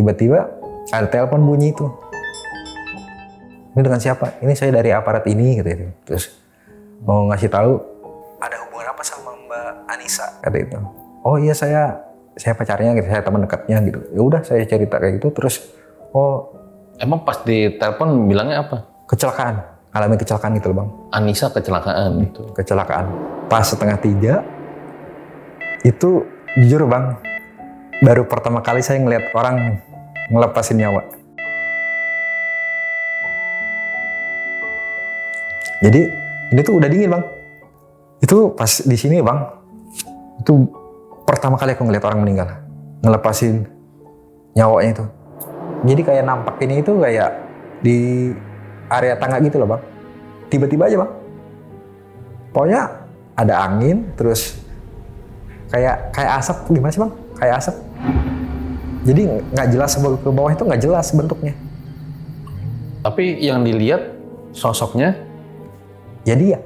Tiba-tiba ada telepon bunyi itu. Ini dengan siapa? Ini saya dari aparat ini kata itu. Terus mau ngasih tahu ada hubungan apa sama Mbak Anissa kata itu. Oh iya saya pacarnya gitu, saya teman dekatnya gitu. Ya udah saya cerita kayak gitu terus Emang pas di telepon bilangnya apa? kecelakaan, alami kecelakaan gitu loh Bang. Anissa kecelakaan gitu. Kecelakaan. Pas 2:30 itu jujur Bang, baru pertama kali saya ngeliat orang ngelepasin nyawa. Jadi ini tuh udah dingin Bang. Itu pas di sini Bang, itu pertama kali aku ngeliat orang meninggal, ngelepasin nyawanya itu. Jadi kayak nampaknya itu kayak di area tangga gitu loh Bang. Tiba-tiba aja Bang. Pokoknya ada angin, terus kayak asap, gimana sih Bang? Kayak asap. Jadi nggak jelas ke bawah itu nggak jelas bentuknya. Tapi yang dilihat sosoknya Ya dia.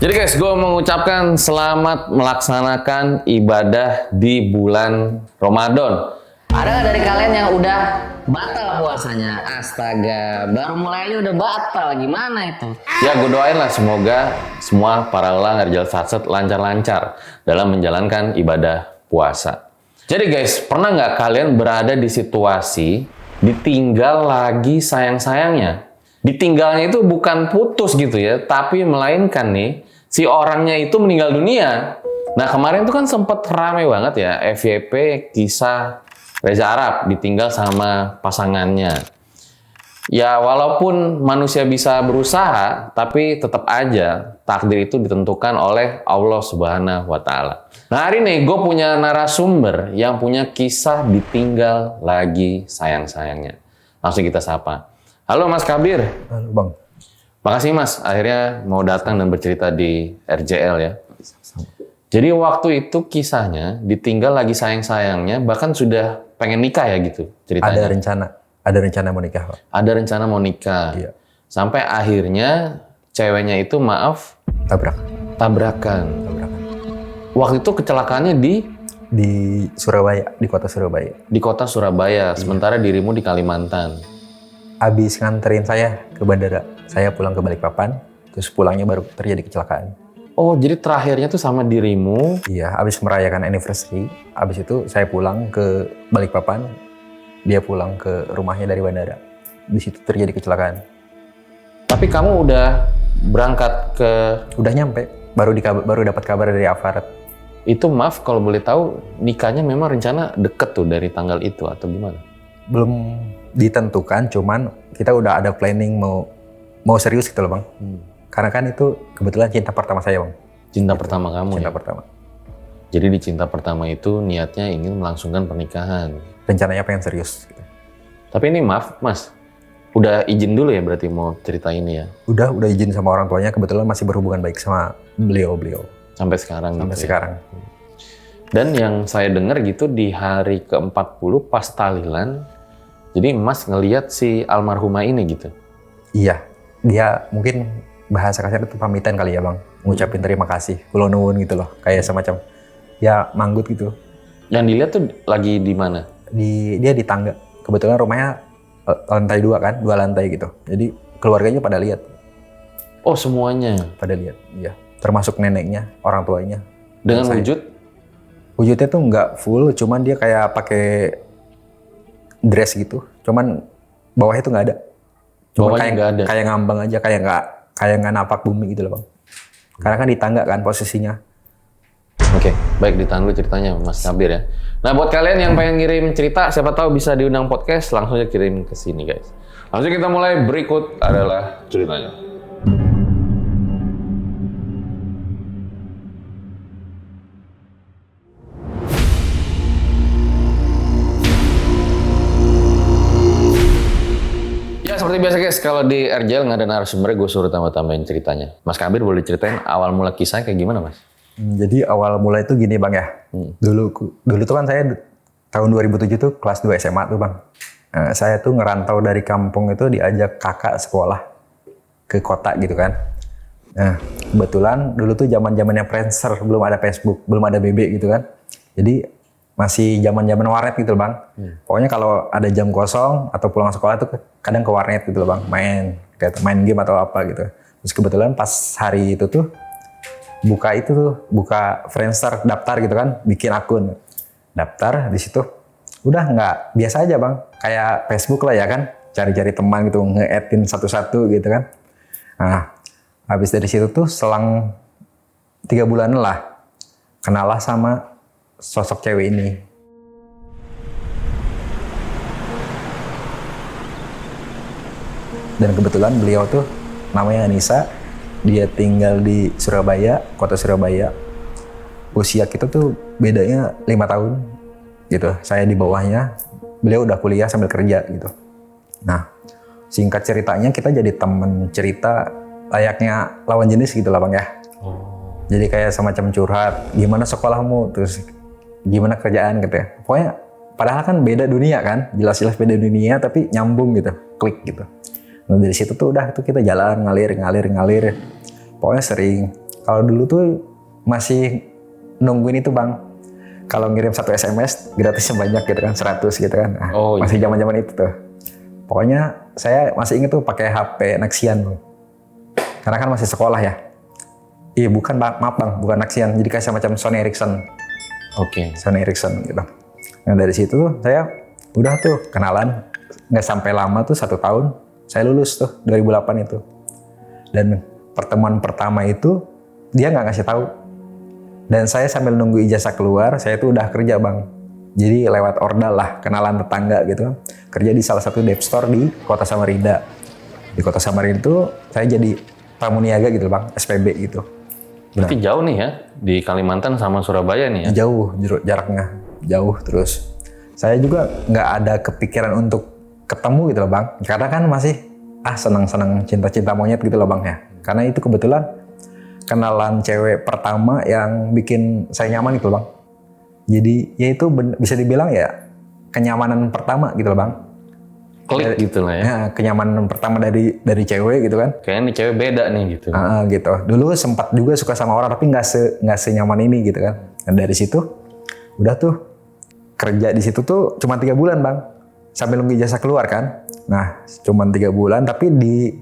Jadi guys, gue mengucapkan selamat melaksanakan ibadah di bulan Ramadan. Ada nggak dari kalian yang udah batal puasanya? Astaga, baru mulai aja udah batal, gimana itu? Ya gue doain lah semoga semua para ulang Rijal Satset lancar-lancar dalam menjalankan ibadah puasa. Jadi guys, pernah nggak kalian berada di situasi ditinggal lagi sayang-sayangnya? Ditinggalnya itu bukan putus gitu ya, tapi melainkan nih, si orangnya itu meninggal dunia. Nah kemarin itu kan sempet rame banget ya, FYP kisah Reza Arab ditinggal sama pasangannya. Ya walaupun manusia bisa berusaha, tapi tetap aja takdir itu ditentukan oleh Allah Subhanahu wa Ta'ala. Nah hari ini gue punya narasumber yang punya kisah ditinggal lagi sayang-sayangnya. Langsung kita sapa. Halo Mas Kabir. Halo Bang. Makasih Mas, akhirnya mau datang dan bercerita di RJL ya. Jadi waktu itu kisahnya ditinggal lagi sayang-sayangnya, bahkan sudah pengen nikah ya gitu ceritanya. Ada rencana mau nikah Pak. Ada rencana mau nikah. Iya. Sampai akhirnya ceweknya itu tabrakan. Waktu itu kecelakaannya Di Surabaya, di kota Surabaya. di kota Surabaya, sementara dirimu di Kalimantan. Abis nganterin saya ke bandara, saya pulang ke Balikpapan, terus pulangnya baru terjadi kecelakaan. Oh, jadi terakhirnya tuh sama dirimu. Iya, abis merayakan anniversary, abis itu saya pulang ke Balikpapan, dia pulang ke rumahnya dari bandara. Di situ terjadi kecelakaan. Tapi kamu udah berangkat ke... Udah nyampe, baru dapat kabar dari aparat. Itu maaf kalau boleh tahu, nikahnya memang rencana deket tuh dari tanggal itu atau gimana? Belum ditentukan, cuman kita udah ada planning mau serius gitu loh Bang. Karena kan itu kebetulan cinta pertama saya Bang. Cinta pertama kamu Cinta ya? pertama. Jadi di cinta pertama itu niatnya ingin melangsungkan pernikahan. Rencananya pengen serius. Gitu. Tapi ini maaf Mas, udah izin dulu ya berarti mau cerita ini ya? Udah izin sama orang tuanya, kebetulan masih berhubungan baik sama beliau. Sampai sekarang Sampai gitu sekarang. Ya? Dan yang saya dengar gitu di hari ke-40 pas tahlilan, jadi Mas ngelihat si almarhumah ini gitu? Iya, dia mungkin bahasa kasar itu pamitan kali ya Bang. Ngucapin terima kasih, kulo nuwun gitu loh. Kayak semacam, ya manggut gitu. Yang dilihat tuh lagi di mana? Dia di tangga. Kebetulan rumahnya lantai 2 kan, 2 lantai gitu. Jadi keluarganya pada lihat. Oh semuanya? Pada lihat, iya. Termasuk neneknya, orang tuanya. Dengan wujud? Wujudnya tuh nggak full, cuman dia kayak pakai dress gitu. Cuman bawahnya tuh nggak ada. Cuma Bawahnya nggak ada? Kayak ngambang aja, kayak kayak nggak napak bumi gitu loh bang. Karena kan di tangga kan posisinya. Oke, baik ditahan dulu ceritanya Mas Kabir ya. Nah buat kalian yang pengen ngirim cerita, siapa tahu bisa diundang podcast, langsung aja kirim ke sini guys. Langsung kita mulai, berikut adalah ceritanya. Ya seperti biasa guys, kalau di RJL nggak ada narasumber, gue suruh tambah-tambahin ceritanya. Mas Kabir boleh ceritain awal mula kisahnya kayak gimana Mas? Jadi awal mulai itu gini bang ya. Dulu tuh kan saya tahun 2007 tuh kelas 2 SMA tuh bang. Saya tuh ngerantau dari kampung itu diajak kakak sekolah ke kota gitu kan. Nah kebetulan dulu tuh zaman-zamannya Friendster, belum ada Facebook, belum ada BB gitu kan. Jadi masih zaman-zaman warnet gitu loh bang. Pokoknya kalau ada jam kosong atau pulang sekolah tuh kadang ke warnet gitu loh bang, main game atau apa gitu. Terus kebetulan pas hari itu tuh buka Friendster, daftar gitu kan, bikin akun, daftar di situ. Udah nggak biasa aja bang, kayak Facebook lah ya kan, cari-cari teman gitu, nge-add-in satu-satu gitu kan. Nah, habis dari situ tuh selang 3 bulan lah, kenal lah sama sosok cewek ini. Dan kebetulan beliau tuh namanya Anissa, dia tinggal di Surabaya, kota Surabaya. Usia kita tuh bedanya 5 tahun gitu. Saya di bawahnya, beliau udah kuliah sambil kerja gitu. Nah, singkat ceritanya kita jadi temen cerita layaknya lawan jenis gitu lah bang ya. Jadi kayak semacam curhat, gimana sekolahmu, terus gimana kerjaan gitu ya. Pokoknya padahal kan beda dunia kan, jelas-jelas beda dunia tapi nyambung gitu, klik gitu. Nah dari situ tuh udah tuh kita jalan ngalir. Pokoknya sering. Kalau dulu tuh masih nungguin itu bang. Kalau ngirim 1 SMS gratisnya banyak gitu kan, 100 gitu kan. Nah, masih zaman-zaman itu tuh. Pokoknya saya masih inget tuh pakai HP Nexian bang. Karena kan masih sekolah ya. Iya bukan bang, maaf bang, bukan Nexian. Jadi kayak semacam Sony Ericsson. Sony Ericsson gitu. Nah dari situ tuh saya udah tuh kenalan. Nggak sampai lama tuh 1 tahun. Saya lulus tuh 2008 itu. Dan pertemuan pertama itu dia nggak ngasih tahu. Dan saya sambil nunggu ijazah keluar, saya tuh udah kerja bang. Jadi lewat ordal lah, kenalan tetangga gitu. Kerja di salah satu debt store di Kota Samarinda. Di Kota Samarinda itu saya jadi pramuniaga gitu bang, SPB gitu. Berarti jauh nih ya, di Kalimantan sama Surabaya nih ya? Jauh jaraknya, jauh terus. Saya juga nggak ada kepikiran untuk ketemu gitu loh bang. Karena kan masih senang-senang cinta-cinta monyet gitu loh bang ya. Karena itu kebetulan kenalan cewek pertama yang bikin saya nyaman gitu loh bang. Jadi ya itu bisa dibilang ya kenyamanan pertama gitu loh bang. Klik gitu lah ya. Kenyamanan pertama dari cewek gitu kan. Kayaknya nih cewek beda nih gitu. Gitu. Dulu sempat juga suka sama orang tapi nggak senyaman ini gitu kan. Dan dari situ udah tuh kerja di situ tuh cuma 3 bulan bang. Sambil nunggu ijazah keluar kan. Nah cuma 3 bulan tapi di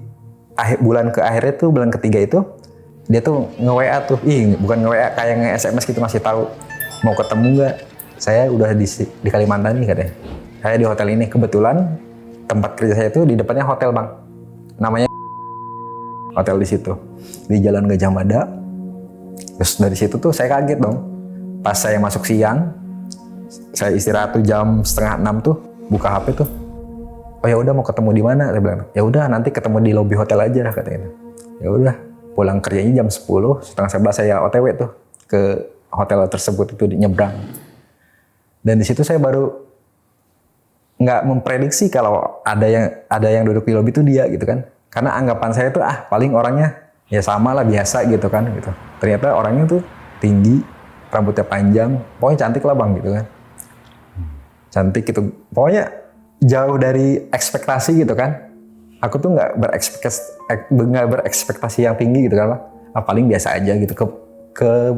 bulan ke akhirnya tuh bulan ketiga itu dia tuh nge-WA tuh. Bukan nge-WA kayak nge-SMS gitu ngasih tahu. Mau ketemu nggak? Saya udah di Kalimantan nih katanya. Saya di hotel ini kebetulan. Tempat kerja saya itu di depannya hotel bang, namanya hotel di situ, di Jalan Gajah Mada. Terus dari situ tuh saya kaget dong, pas saya masuk siang, saya istirahat tuh jam 5:30 tuh, buka HP tuh, oh ya udah mau ketemu di mana? Saya bilang, ya udah nanti ketemu di lobi hotel aja katanya. Ya udah, pulang kerjanya jam 10, 10:30 saya OTW tuh ke hotel tersebut itu di nyebrang. Dan di situ saya baru nggak memprediksi kalau ada yang duduk di lobi itu dia gitu kan. Karena anggapan saya tuh paling orangnya ya sama lah biasa gitu kan gitu. Ternyata orangnya tuh tinggi, rambutnya panjang, pokoknya cantik lah bang gitu kan. Cantik gitu, pokoknya jauh dari ekspektasi gitu kan. Aku tuh nggak berekspektasi yang tinggi gitu kan bang. Paling biasa aja gitu.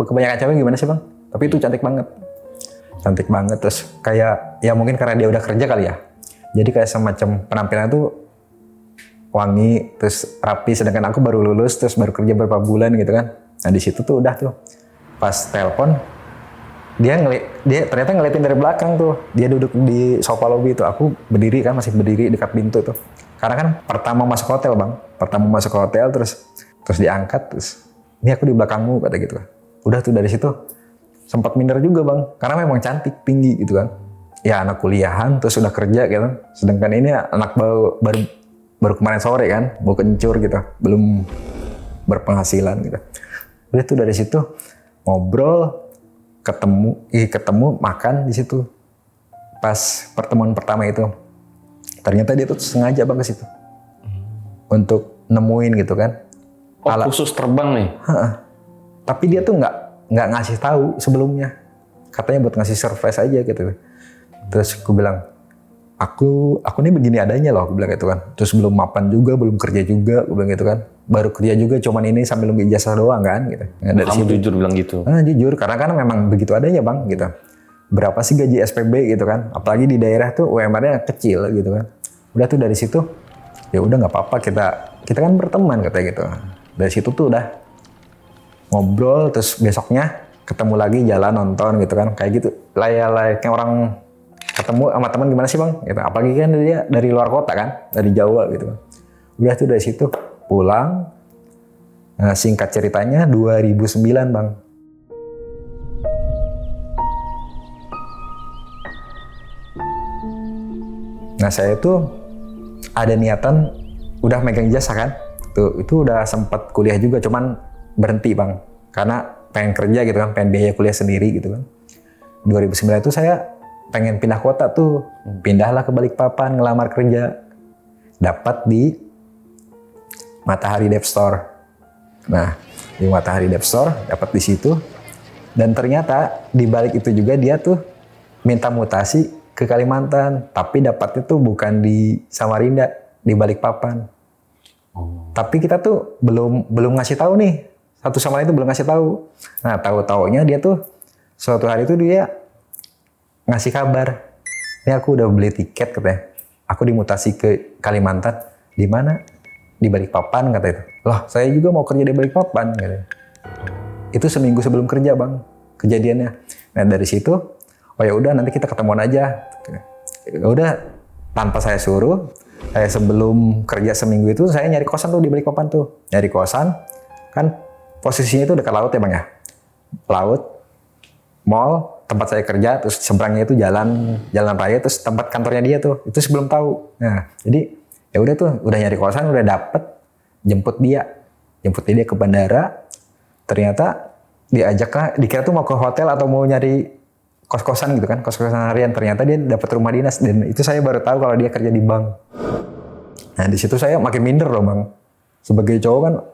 Kebanyakan cewek gimana sih bang? Tapi itu cantik banget. Cantik banget, terus kayak ya mungkin karena dia udah kerja kali ya, jadi kayak semacam penampilan tuh wangi terus rapi, sedangkan aku baru lulus terus baru kerja beberapa bulan gitu kan. Nah di situ tuh udah tuh pas telepon dia ternyata ngeliatin dari belakang tuh, dia duduk di sofa lobby itu, aku berdiri kan, masih berdiri dekat pintu tuh, Karena kan pertama masuk hotel bang, terus diangkat, terus ini aku di belakangmu kata gitu kan. Udah tuh dari situ sempat minder juga bang, karena memang cantik, tinggi gitu kan. Ya anak kuliahan, terus udah kerja gitu. Sedangkan ini anak baru kemarin sore kan, mau kencur gitu, belum berpenghasilan gitu. Udah tuh dari situ ngobrol, ketemu makan di situ. Pas pertemuan pertama itu, ternyata dia tuh sengaja bang ke situ untuk nemuin gitu kan. Khusus terbang nih. Tapi dia tuh nggak ngasih tahu sebelumnya. Katanya buat ngasih surprise aja gitu. Terus aku bilang, aku nih begini adanya loh, aku bilang gitu kan. Terus belum mapan juga, belum kerja juga, aku bilang gitu kan. Baru kerja juga cuman ini sambil nunggu ijazah doang kan gitu. Nah, dari Kamu situ, jujur bilang gitu? Jujur, karena kan memang begitu adanya bang gitu. Berapa sih gaji SPB gitu kan. Apalagi di daerah tuh UMR-nya kecil gitu kan. Udah tuh dari situ, ya udah nggak apa-apa, kita kan berteman katanya gitu. Dari situ tuh udah ngobrol, terus besoknya ketemu lagi jalan nonton gitu kan, kayak gitu layaknya orang ketemu sama teman gimana sih bang gitu. Apalagi kan dia dari luar kota kan, dari Jawa gitu kan. Udah tuh dari situ pulang. Nah, singkat ceritanya 2009 bang. Nah saya tuh ada niatan udah megang ijazah kan, tuh itu udah sempat kuliah juga, cuman berhenti bang karena pengen kerja gitu kan, pengen biaya kuliah sendiri gitu kan. 2009 itu saya pengen pindah kota tuh, pindahlah ke Balikpapan ngelamar kerja, dapat di Matahari Dev Store. Nah di Matahari Dev Store dapat di situ, dan ternyata di balik itu juga dia tuh minta mutasi ke Kalimantan, tapi dapatnya tuh bukan di Samarinda, di Balikpapan. Tapi kita tuh belum ngasih tahu nih, satu sama lain itu belum ngasih tahu. Nah tahu-taunya dia tuh suatu hari itu dia ngasih kabar, ini aku udah beli tiket katanya, aku dimutasi ke Kalimantan. Di mana? Di Balikpapan kata itu. Loh saya juga mau kerja di Balikpapan katanya. Itu seminggu sebelum kerja bang kejadiannya. Nah dari situ, oh ya udah nanti kita ketemuan aja. Ya udah, tanpa saya suruh, saya sebelum kerja seminggu itu saya nyari kosan tuh di Balikpapan tuh. Nyari kosan, kan posisinya itu dekat laut ya bang ya. Laut, mall, tempat saya kerja, terus seberangnya itu jalan raya, terus tempat kantornya dia tuh. Itu sebelum tahu. Nah, jadi ya udah tuh, udah nyari kosan, udah dapet, jemput dia ke bandara. Ternyata diajaklah, dikira tuh mau ke hotel atau mau nyari kos-kosan gitu kan, kos-kosan harian. Ternyata dia dapat rumah dinas, dan itu saya baru tahu kalau dia kerja di bank. Nah di situ saya makin minder loh bang, sebagai cowok kan,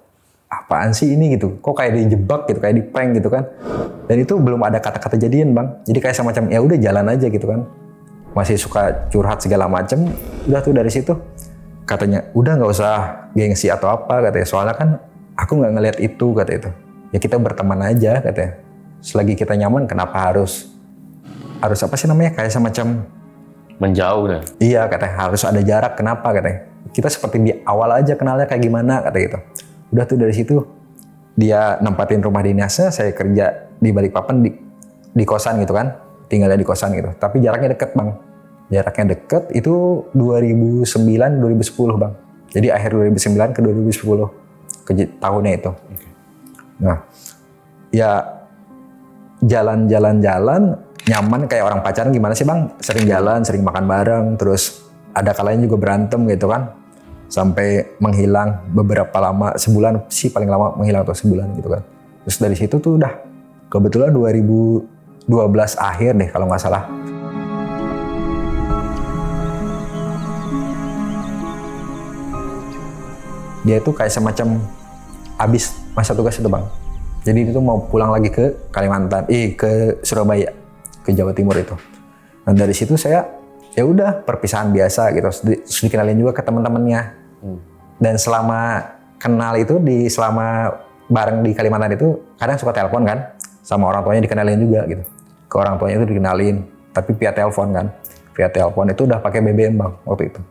apaan sih ini gitu, kok kayak dijebak gitu, kayak di prank gitu kan. Dan itu belum ada kata-kata jadian bang, jadi kayak semacam ya udah jalan aja gitu kan, masih suka curhat segala macem. Udah tuh dari situ katanya udah nggak usah gengsi atau apa katanya, soalnya kan aku nggak ngelihat itu kata itu, ya kita berteman aja katanya, selagi kita nyaman kenapa harus apa sih namanya, kayak semacam menjauh deh. Iya katanya, harus ada jarak, kenapa katanya, kita seperti di awal aja kenalnya kayak gimana kata gitu. Udah tuh dari situ dia nempatin rumah dinasnya, saya kerja di Balikpapan di kosan gitu kan, tinggalnya di kosan gitu, tapi jaraknya deket bang. Jaraknya deket itu 2009-2010 bang, jadi akhir 2009 ke 2010 ke tahunnya itu. Nah ya jalan nyaman kayak orang pacaran gimana sih bang, sering jalan, sering makan bareng, terus ada kalanya juga berantem gitu kan, sampai menghilang beberapa lama, sebulan sih paling lama menghilang atau sebulan gitu kan. Terus dari situ tuh udah kebetulan 2012 akhir deh kalau nggak salah. Dia itu kayak semacam habis masa tugas itu bang, jadi itu mau pulang lagi ke Kalimantan, ke Surabaya, ke Jawa Timur itu. Nah dari situ saya ya udah perpisahan biasa gitu, terus dikenalin juga ke teman-temannya. Dan selama kenal itu, selama bareng di Kalimantan itu kadang suka telepon kan, sama orang tuanya dikenalin juga gitu. Ke orang tuanya itu dikenalin, tapi via telepon kan. Via telepon itu udah pakai BBM bang waktu itu.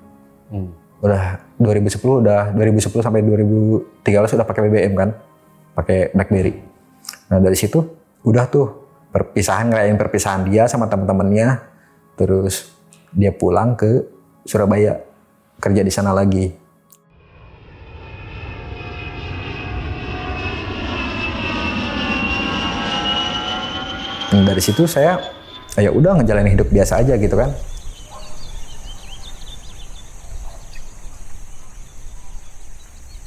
Udah 2010 sampai 2013 udah pakai BBM kan, pakai BlackBerry. Nah dari situ udah tuh ngerayain perpisahan dia sama teman-temannya, terus dia pulang ke Surabaya kerja di sana lagi. Dan dari situ saya ya udah ngejalanin hidup biasa aja gitu kan.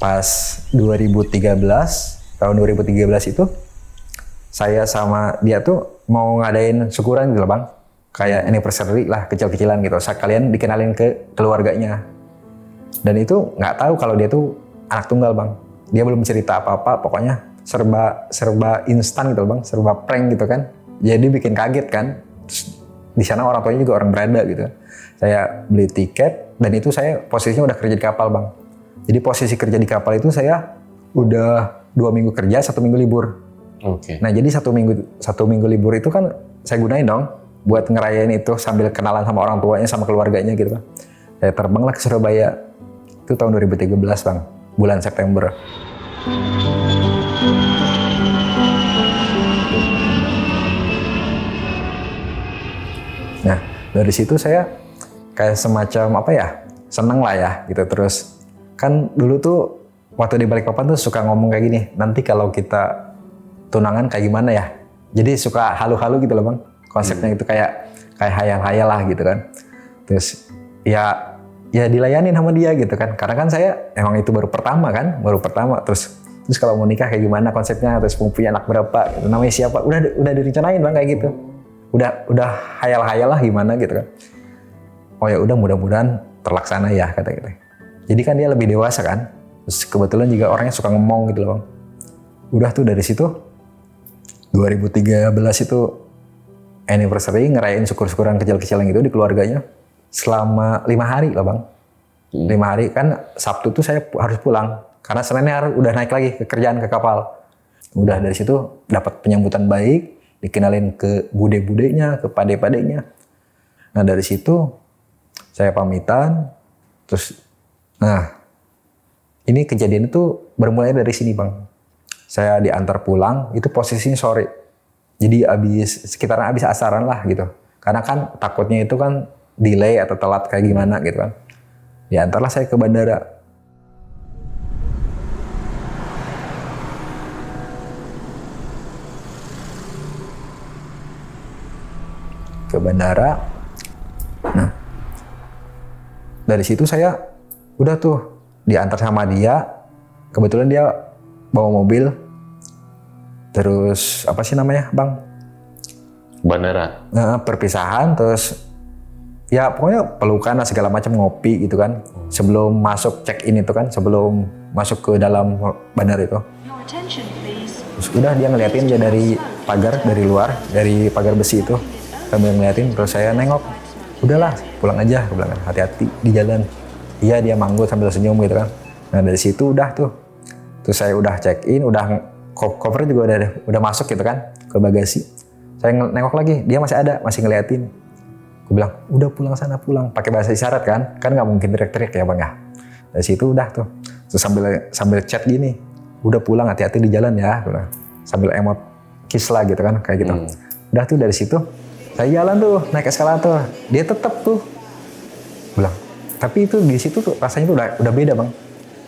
Pas tahun 2013 itu saya sama dia tuh mau ngadain syukuran gitu loh bang, kayak anniversary lah kecil-kecilan gitu. Kalian dikenalin ke keluarganya. Dan itu nggak tahu kalau dia tuh anak tunggal bang. Dia belum cerita apa-apa, pokoknya serba instan gitu loh bang, serba prank gitu kan. Jadi bikin kaget kan. Terus di sana orang tuanya juga orang berada gitu. Saya beli tiket dan itu saya posisinya udah kerja di kapal bang. Jadi posisi kerja di kapal itu saya udah 2 minggu kerja, 1 minggu libur. Oke. Nah jadi 1 minggu libur itu kan saya gunain dong buat ngerayain itu sambil kenalan sama orang tuanya sama keluarganya gitu kan. Saya terbang lah ke Surabaya. Itu tahun 2013 bang, bulan September. Nah dari situ saya kayak semacam apa ya, seneng lah ya gitu. Terus kan dulu tuh waktu di Balikpapan tuh suka ngomong kayak gini, nanti kalau kita tunangan kayak gimana ya. Jadi suka halu-halu gitu loh bang, konsepnya itu kayak hayal-hayal lah gitu kan. Terus ya dilayanin sama dia gitu kan, karena kan saya emang itu baru pertama. Terus kalau mau nikah kayak gimana konsepnya, terus punya anak berapa, gitu. Namanya siapa, udah direncanain bang kayak gitu. Udah hayal-hayal lah gimana gitu kan. Oh ya udah mudah-mudahan terlaksana ya kata gitu. Jadi kan dia lebih dewasa kan. Terus kebetulan juga orangnya suka ngomong gitu loh bang. Udah tuh dari situ 2013 itu anniversary, ngerayain syukur-syukuran kecil-kecilan gitu di keluarganya selama 5 hari lah bang. 5 hari kan, Sabtu tuh saya harus pulang karena Seninnya udah naik lagi ke kerjaan ke kapal. Udah dari situ dapat penyambutan baik, dikenalin ke bude-budenya, ke pade-padenya. Nah dari situ saya pamitan, terus nah ini kejadian itu bermulai dari sini bang. Saya diantar pulang, itu posisinya sore. Jadi sekitaran abis asaran lah gitu. Karena kan takutnya itu kan delay atau telat kayak gimana gitu kan. Diantarlah saya ke bandara. Nah, dari situ saya udah tuh diantar sama dia. Kebetulan dia bawa mobil. Terus apa sih namanya bang? Bandara. Perpisahan, terus ya pokoknya pelukan lah segala macam, ngopi gitu kan. Sebelum masuk check-in itu kan, sebelum masuk ke dalam bandara itu. Terus udah dia ngeliatin aja dari pagar, dari luar, dari pagar besi itu. Sambil ngeliatin, terus saya nengok. Udahlah, pulang aja, aku bilang, hati-hati di jalan. Iya, dia manggut sambil senyum gitu kan. Nah dari situ udah tuh. Terus saya udah check-in, udah cover juga udah masuk gitu kan ke bagasi. Saya nengok lagi, dia masih ada, masih ngeliatin. Aku bilang, udah pulang sana, pulang. Pakai bahasa isyarat kan nggak mungkin teriak-teriak ya bang ya. Dari situ udah tuh. Terus sambil chat gini, udah pulang, hati-hati di jalan ya. Sambil emot kiss lah gitu kan, kayak gitu. Udah tuh dari situ, saya jalan tuh naik eskalator. Dia tetap tuh, bilang. Tapi itu di situ tuh rasanya tuh udah beda bang.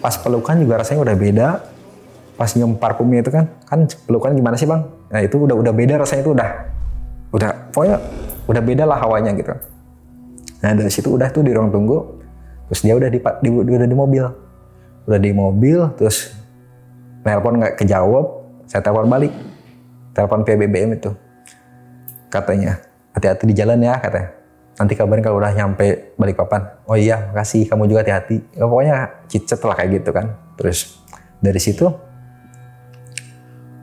Pas pelukan juga rasanya udah beda. Pas nyium parfumnya itu kan pelukan gimana sih bang? Nah itu udah beda rasanya, itu udah pokoknya udah beda lah hawanya gitu. Nah dari situ udah tuh di ruang tunggu, terus dia udah di mobil, terus telepon nggak kejawab, saya telepon balik, telepon pihak BBM itu, katanya hati-hati di jalan ya katanya. Nanti kabarin kalau udah nyampe Balikpapan. Oh iya, makasih, kamu juga hati-hati. Ya, pokoknya cicet lah kayak gitu kan. Terus dari situ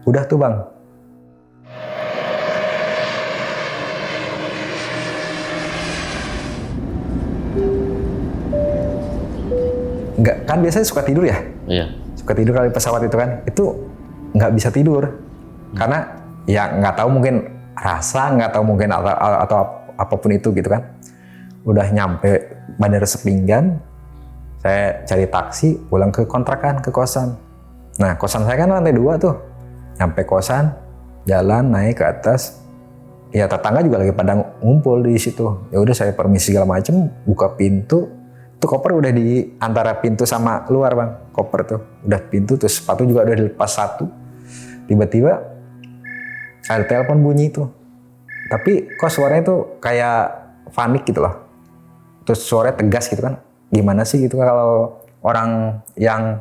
udah tuh bang. Enggak, kan biasanya suka tidur ya? Iya. Suka tidur kali pesawat itu kan. Itu nggak bisa tidur. Karena ya nggak tahu mungkin rasa, nggak tahu mungkin atau apapun itu gitu kan. Udah nyampe Bandara Sepinggan, saya cari taksi pulang ke kontrakan, ke kosan. Nah kosan saya kan lantai 2 tuh. Nyampe kosan, jalan naik ke atas, ya tetangga juga lagi pada ngumpul di situ. Ya udah saya permisi segala macem, buka pintu, Itu koper udah di antara pintu sama luar bang. Koper tuh udah pintu, terus sepatu juga udah dilepas satu. Tiba-tiba ada telepon bunyi tuh. Tapi kok suaranya tuh kayak panik gitu loh. Terus suaranya tegas gitu kan. Gimana sih gitu kalau orang yang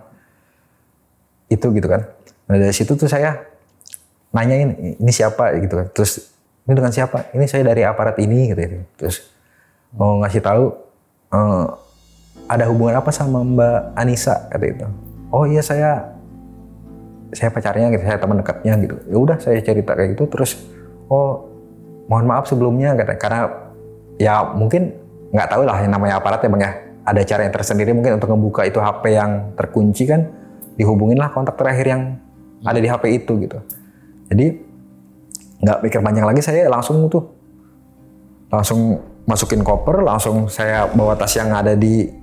itu gitu kan. Nah dari situ tuh saya nanyain ini siapa gitu kan. Terus ini dengan siapa? Ini saya dari aparat ini gitu. Terus mau ngasih tahu ada hubungan apa sama Mbak Anissa kata itu. Oh iya saya pacarnya gitu, saya teman dekatnya gitu. Ya udah saya cerita kayak gitu terus oh mohon maaf sebelumnya kata karena ya mungkin nggak tahu lah yang namanya aparat ya bang ya. Ada cara yang tersendiri mungkin untuk membuka itu HP yang terkunci kan dihubungin lah kontak terakhir yang ada di HP itu gitu. Jadi nggak mikir panjang lagi saya langsung masukin koper, langsung saya bawa tas yang ada di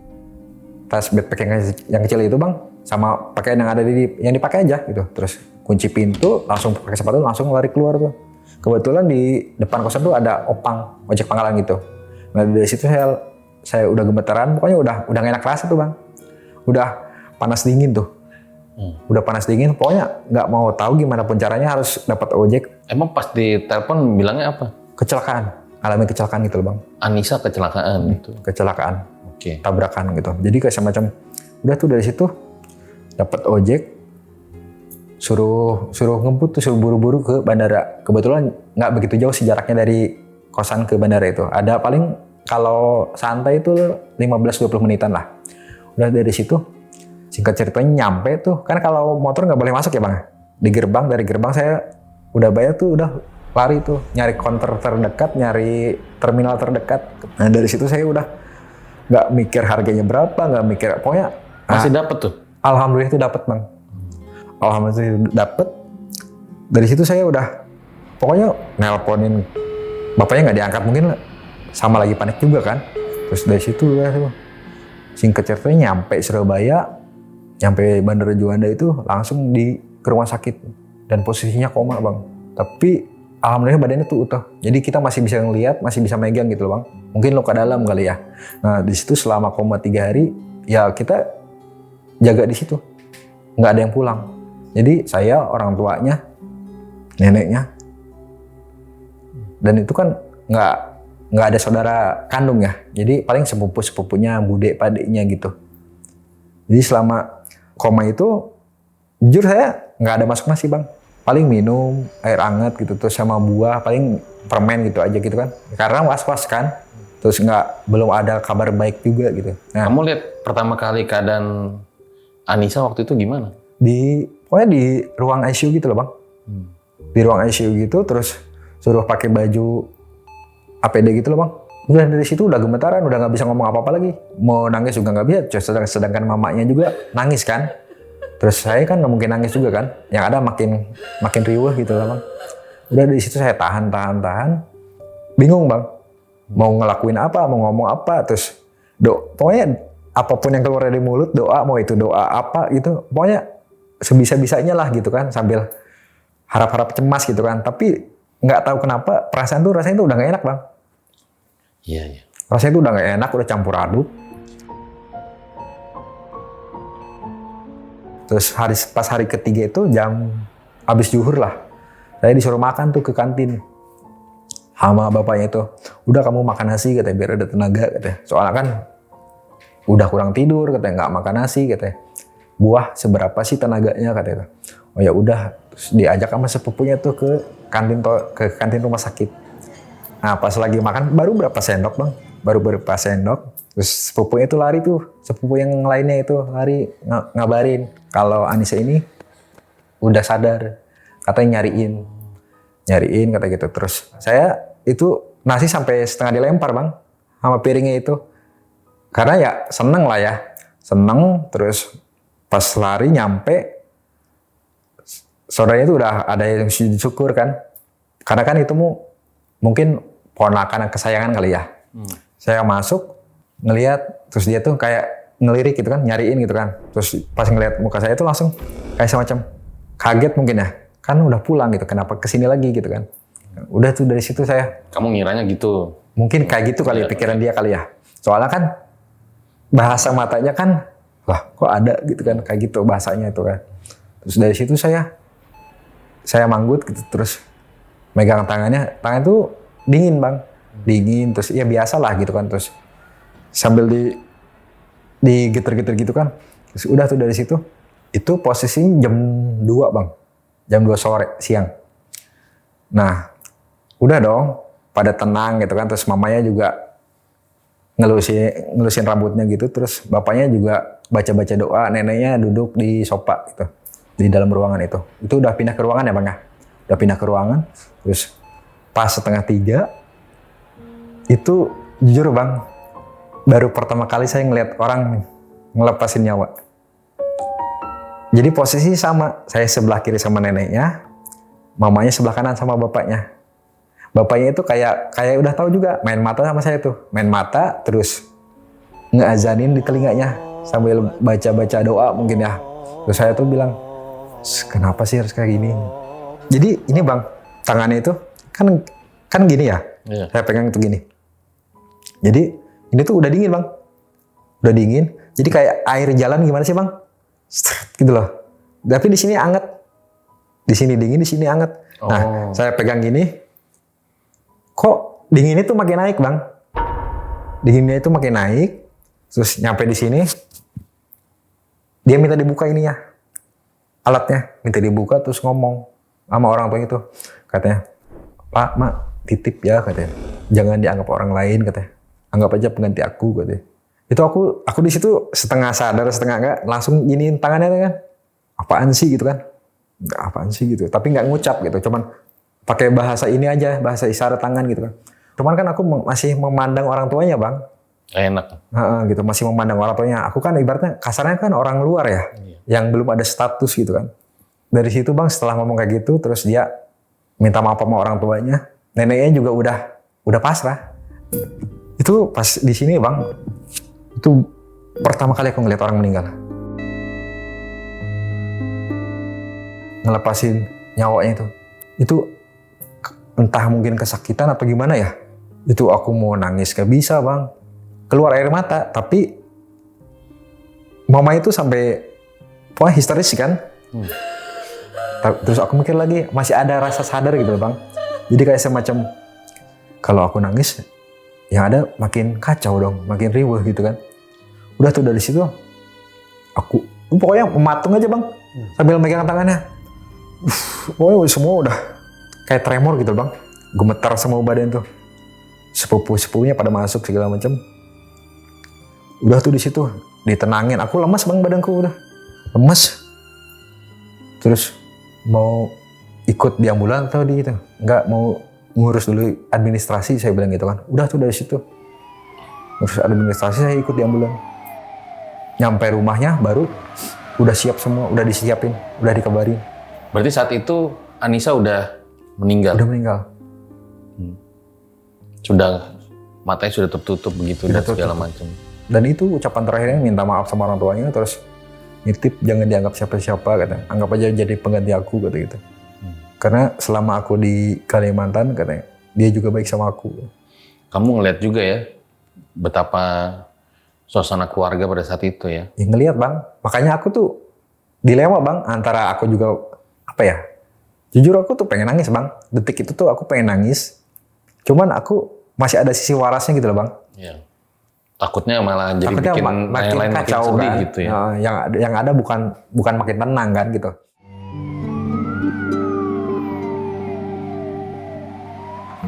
tas backpack yang kecil itu bang, sama pakaian yang ada yang dipakai aja gitu. Terus kunci pintu, langsung pakai sepatu, langsung lari keluar tuh. Kebetulan di depan kosan tuh ada ojek pangkalan gitu. Nah dari situ saya udah gemeteran, pokoknya udah gak enak rasa tuh bang, udah panas dingin tuh. Udah panas dingin, pokoknya nggak mau tahu gimana pun caranya harus dapat ojek. Emang pas di telepon bilangnya apa? Kecelakaan, alami kecelakaan gitu loh bang. Anissa kecelakaan gitu. Kecelakaan, Oke. tabrakan gitu. Jadi kayak semacam, udah tuh dari situ dapat ojek, suruh ngebut tuh, suruh buru-buru ke bandara. Kebetulan nggak begitu jauh sih jaraknya dari kosan ke bandara itu. Ada paling kalau santai itu 15-20 menitan lah. Udah dari situ, singkat ceritanya nyampe tuh, kan kalau motor nggak boleh masuk ya bang. Dari gerbang saya udah bayar tuh, udah lari tuh, nyari counter terdekat, nyari terminal terdekat. Nah dari situ saya udah nggak mikir harganya berapa, nggak mikir, pokoknya Masih dapet tuh? alhamdulillah itu dapat bang. Alhamdulillah itu dapat. Dari situ saya udah, pokoknya nelponin bapaknya nggak diangkat, mungkin sama lagi panik juga kan. Terus dari situ udah tuh, singkat ceritanya nyampe Surabaya, nyampe Bandara Juanda itu langsung ke rumah sakit dan posisinya koma bang. Tapi alhamdulillah badannya tuh utuh. Jadi kita masih bisa ngelihat, masih bisa megang gitu loh bang. Mungkin luka dalam kali ya. Nah di situ selama koma 3 hari, ya kita jaga di situ. Nggak ada yang pulang. Jadi saya, orang tuanya, neneknya, dan itu kan nggak ada saudara kandung ya. Jadi paling sepupunya, bude, padeknya gitu. Jadi selama koma itu, jujur saya nggak ada masuk nasi bang. Paling minum air hangat gitu, terus sama buah, paling permen gitu aja gitu kan. Karena was-was kan, terus belum ada kabar baik juga gitu. Nah, Kamu lihat pertama kali keadaan Anissa waktu itu gimana? pokoknya di ruang ICU gitu loh bang. Di ruang ICU gitu, terus suruh pakai baju APD gitu loh bang. Udah dari situ udah gemetaran, udah nggak bisa ngomong apa-apa lagi. Mau nangis juga nggak bisa, sedangkan mamanya juga nangis kan. Terus saya kan nggak mungkin nangis juga kan, yang ada makin riuh gitu lah bang. Udah dari situ saya tahan, bingung bang, mau ngelakuin apa, mau ngomong apa, terus pokoknya apapun yang keluar dari mulut doa, mau itu doa apa gitu, pokoknya sebisa-bisanya lah gitu kan, sambil harap-harap cemas gitu kan. Tapi nggak tahu kenapa rasanya tuh udah nggak enak bang. Iya. Rasanya tuh udah nggak enak, udah campur aduk. Terus pas hari ketiga itu jam habis zuhur lah, saya disuruh makan tuh ke kantin sama bapaknya itu. Udah kamu makan nasi katanya biar ada tenaga katanya. Soalnya kan udah kurang tidur katanya, nggak makan nasi katanya. Buah seberapa sih tenaganya katanya. Oh ya udah, terus diajak sama sepupunya tuh ke kantin rumah sakit. Nah pas lagi makan baru berapa sendok bang, terus sepupunya itu lari tuh, sepupu yang lainnya itu lari ngabarin kalau Anissa ini udah sadar, katanya nyariin kata gitu. Terus saya itu nasi sampai setengah dilempar bang sama piringnya itu, karena ya seneng terus pas lari nyampe saudaranya itu udah ada yang syukur kan, karena kan itu mungkin ponakan kesayangan kali ya. Saya masuk ngelihat, terus dia tuh kayak ngelirik gitu kan, nyariin gitu kan. Terus pas ngelihat muka saya tuh langsung kayak semacam kaget mungkin ya, kan udah pulang gitu, kenapa kesini lagi gitu kan. Udah tuh dari situ saya. Kamu ngiranya gitu? Mungkin kayak gitu kali ya, pikiran dia kali ya. Soalnya kan bahasa matanya kan, wah kok ada gitu kan, kayak gitu bahasanya itu kan. Terus dari situ saya manggut gitu, terus megang tangan tuh dingin bang, dingin, terus ya biasa lah gitu kan, terus sambil digeter-geter gitu kan, terus udah tuh dari situ, itu posisinya jam 2 bang, jam 2 siang. Nah udah dong, pada tenang gitu kan, terus mamanya juga ngelusin rambutnya gitu, terus bapaknya juga baca-baca doa, neneknya duduk di sofa gitu, di dalam ruangan itu udah pindah ke ruangan ya bang ya, udah pindah ke ruangan, terus pas 2:30 itu jujur bang, baru pertama kali saya ngeliat orang ngelepasin nyawa. Jadi posisi sama, saya sebelah kiri sama neneknya, mamanya sebelah kanan sama bapaknya. Bapaknya itu kayak udah tahu juga, main mata sama saya tuh, main mata terus ngeazanin di telinganya sambil baca-baca doa mungkin ya. Terus saya tuh bilang, kenapa sih harus kayak gini? Jadi ini bang, tangannya itu kan gini ya, saya pegang itu gini. Jadi ini tuh udah dingin bang, udah dingin. Jadi kayak air jalan gimana sih bang? Gitu loh. Tapi di sini anget, di sini dingin, di sini anget. Nah saya pegang gini. Kok dinginnya tuh makin naik bang, dinginnya itu makin naik, terus nyampe di sini, dia minta dibuka ininya, alatnya, minta dibuka terus ngomong sama orang tua itu, katanya, Pak, Mak, titip ya katanya, jangan dianggap orang lain katanya, anggap aja pengganti aku katanya. Itu aku di situ setengah sadar setengah enggak, langsung giniin tangannya kan, apaan sih gitu kan, nggak apaan sih gitu, tapi nggak ngucap gitu, cuman pakai bahasa ini aja, bahasa isyarat tangan gitu kan. Cuman kan aku masih memandang orang tuanya bang. Enak. Gitu, masih memandang orang tuanya. Aku kan ibaratnya kasarnya kan orang luar ya, yang belum ada status gitu kan. Dari situ bang, setelah ngomong kayak gitu, terus dia minta maaf sama orang tuanya. Neneknya juga udah pasrah. Itu pas di sini bang, itu pertama kali aku ngeliat orang meninggal. Ngelepasin nyawanya itu entah mungkin kesakitan atau gimana ya, itu aku mau nangis gak bisa bang, keluar air mata, tapi mama itu sampai pokoknya histeris kan. Terus aku mikir lagi, masih ada rasa sadar gitu bang, jadi kayak semacam kalau aku nangis yang ada makin kacau dong, makin riuh gitu kan. Udah tuh dari situ aku pokoknya mematung aja bang, sambil megang tangannya, pokoknya semua udah kayak tremor gitu bang, gemetar semua badan tuh. Sepupunya pada masuk segala macam. Udah tuh di situ ditenangin. Aku lemas bang, badanku udah lemas. Terus mau ikut di ambulan atau di itu, nggak mau ngurus dulu administrasi, saya bilang gitu kan. Udah tuh dari situ ngurus administrasi, saya ikut di ambulan. Nyampe rumahnya baru udah siap semua, udah disiapin, udah dikabarin. Berarti saat itu Anissa udah meninggal? Udah meninggal. Sudah, matanya sudah tertutup begitu dan segala macam. Dan itu ucapan terakhirnya minta maaf sama orang tuanya, terus nitip jangan dianggap siapa-siapa katanya. Anggap aja jadi pengganti aku kata gitu. Karena selama aku di Kalimantan katanya, dia juga baik sama aku. Kamu ngeliat juga ya betapa suasana keluarga pada saat itu ya? Ya ngeliat bang, makanya aku tuh dilema bang, antara aku juga apa ya, jujur aku tuh pengen nangis bang, detik itu tuh aku pengen nangis, cuman aku masih ada sisi warasnya gitu loh bang. Iya. Takutnya malah jadi Takutnya bikin makin lain kacau makin sedih kan, gitu ya. Yang ada bukan makin tenang kan gitu.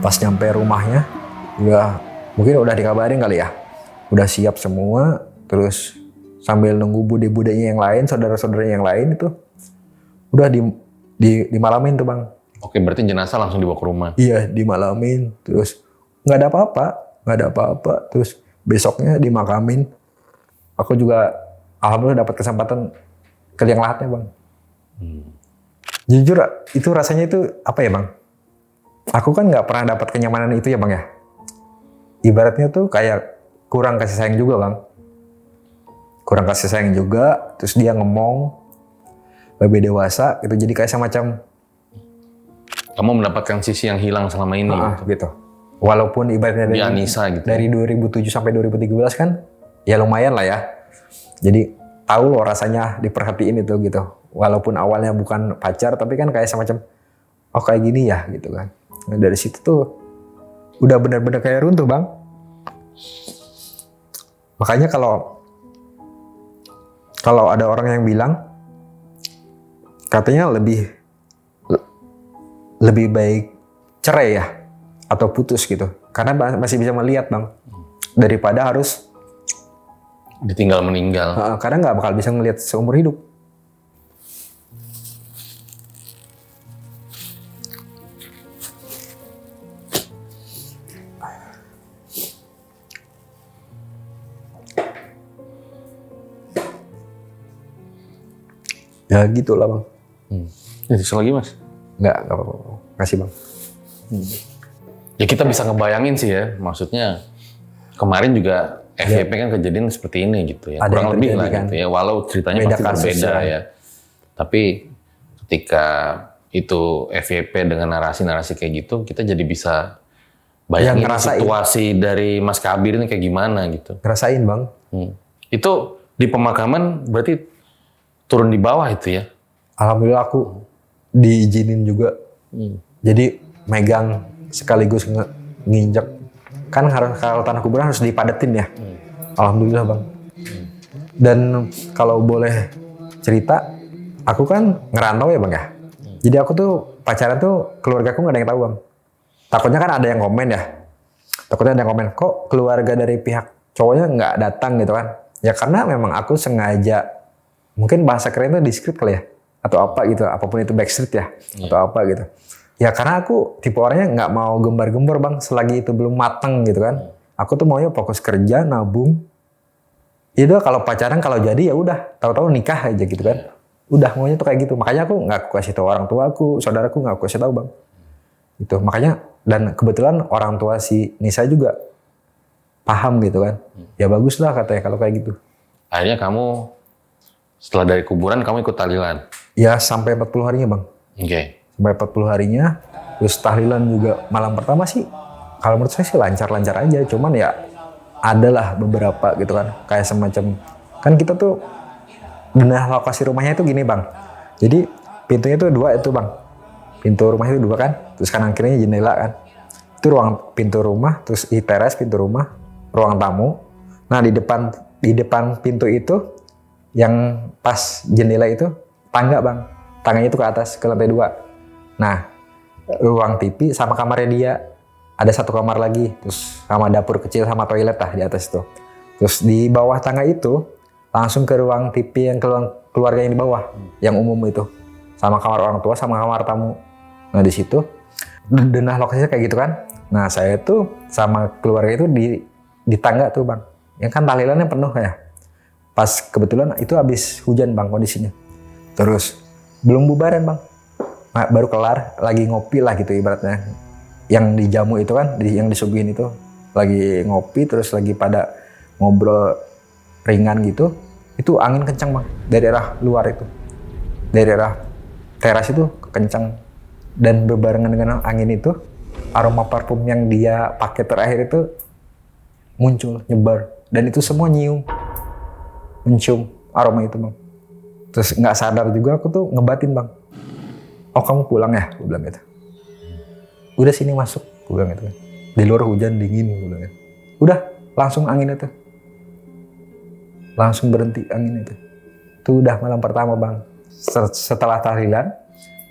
Pas nyampe rumahnya, mungkin udah dikabarin kali ya, udah siap semua, terus sambil nunggu bude-budenya yang lain, saudara-saudaranya yang lain itu, udah dimalamin tuh bang. Oke, berarti jenazah langsung dibawa ke rumah? Iya, dimalamin, terus nggak ada apa-apa, terus besoknya dimakamin. Aku juga alhamdulillah dapat kesempatan ke liang lahatnya bang. Jujur itu rasanya itu apa ya bang? Aku kan nggak pernah dapat kenyamanan itu ya bang ya. Ibaratnya tuh kayak kurang kasih sayang juga bang. Kurang kasih sayang juga, terus dia ngomong lebih dewasa gitu, jadi kayak semacam kamu mendapatkan sisi yang hilang selama ini gitu. Walaupun ibaratnya di Anissa gitu. Dari 2007 sampai 2013 kan ya lumayan lah ya. Jadi tahu loh rasanya diperhatiin itu gitu. Walaupun awalnya bukan pacar tapi kan kayak semacam oh kayak gini ya gitu kan. Nah, dari situ tuh udah benar-benar kayak runtuh bang. Makanya kalau ada orang yang bilang katanya lebih baik cerai ya atau putus gitu karena masih bisa melihat bang daripada harus Ditinggal meninggal. karena nggak bakal bisa ngelihat seumur hidup. Ya gitulah bang. Nyesel lagi mas? Nggak apa-apa. Kasih bang. Ya kita bisa ngebayangin sih ya, maksudnya kemarin juga FYP kan kejadian seperti ini gitu ya, Ada kurang yang lebih terjadi lah kan. gitu ya, walau ceritanya Beda pasti kasus berbeda ya. ya. Tapi ketika itu FYP dengan narasi-narasi kayak gitu, kita jadi bisa bayangin ngerasain. situasi dari Mas Kabir ini kayak gimana gitu. Ngerasain bang. Itu di pemakaman berarti turun di bawah itu ya? Alhamdulillah aku diizinin juga. Jadi megang sekaligus nginjek. Kan harus kalau tanah kuburan harus dipadetin ya. Alhamdulillah bang. Dan kalau boleh cerita, aku kan ngerantau ya bang ya. Jadi aku tuh pacaran tuh keluarga aku nggak ada yang tahu bang. Takutnya kan ada yang komen ya. Takutnya ada yang komen, kok keluarga dari pihak cowoknya nggak datang gitu kan. Ya karena memang aku sengaja, mungkin bahasa keren itu discreet kali ya. Atau apa gitu, apapun itu backstreet ya. Atau apa gitu. Ya karena aku tipe orangnya nggak mau gembar-gembor bang selagi itu belum matang gitu kan. Aku tuh maunya fokus kerja, nabung. Itu kalau pacaran kalau jadi ya udah, tahu-tahu nikah aja gitu kan. Udah maunya tuh kayak gitu. Makanya aku nggak kasih tahu orang tua aku, saudaraku nggak aku kasih tahu bang. Itu makanya dan kebetulan orang tua si Nisa juga paham gitu kan. Ya bagus lah katanya kalau kayak gitu. Akhirnya kamu setelah dari kuburan kamu ikut tahlilan? Ya sampai 40 harinya bang. Oke. Sampai 40 harinya. Terus tahlilan juga malam pertama sih. Kalau menurut saya sih lancar-lancar aja. Cuman ya adalah beberapa gitu kan. Kayak semacam. Kan kita tuh. Denah lokasi rumahnya itu gini bang. Jadi pintunya tuh 2 itu bang. Pintu rumahnya itu 2 kan. Terus kanan kirinya jendela kan. Itu ruang pintu rumah. Terus di teras pintu rumah. Ruang tamu. Nah di depan pintu itu. Yang pas jendela itu. Tangga bang. Tangganya itu ke atas. Ke lantai 2. Nah, ruang TV sama kamarnya dia. Ada 1 kamar lagi. Terus sama dapur kecil sama toilet lah di atas itu. Terus di bawah tangga itu langsung ke ruang TV yang keluarga yang di bawah, yang umum itu. Sama kamar orang tua sama kamar tamu. Nah, di situ denah lokasinya kayak gitu kan. Nah, saya tuh sama keluarga itu di tangga tuh, Bang. Yang kan tahlilannya penuh ya. Pas kebetulan itu habis hujan, Bang, kondisinya. Terus belum bubaran, Bang. Nah, baru kelar, lagi ngopi lah gitu ibaratnya. Yang dijamu itu kan, yang disuguhin itu lagi ngopi, terus lagi pada ngobrol ringan gitu. Itu angin kencang bang, dari arah luar itu. Dari arah teras itu kencang. Dan berbarengan dengan angin itu, aroma parfum yang dia pakai terakhir itu muncul, nyebar. Dan itu semua mencium aroma itu bang. Terus nggak sadar juga aku tuh ngebatin bang. Oh kamu pulang ya? Gue bilang gitu. Udah sini masuk, gue bilang gitu. Di luar hujan dingin, gue bilang gitu. Udah, langsung angin itu. Langsung berhenti angin itu. Itu udah malam pertama bang. Setelah tahlilan,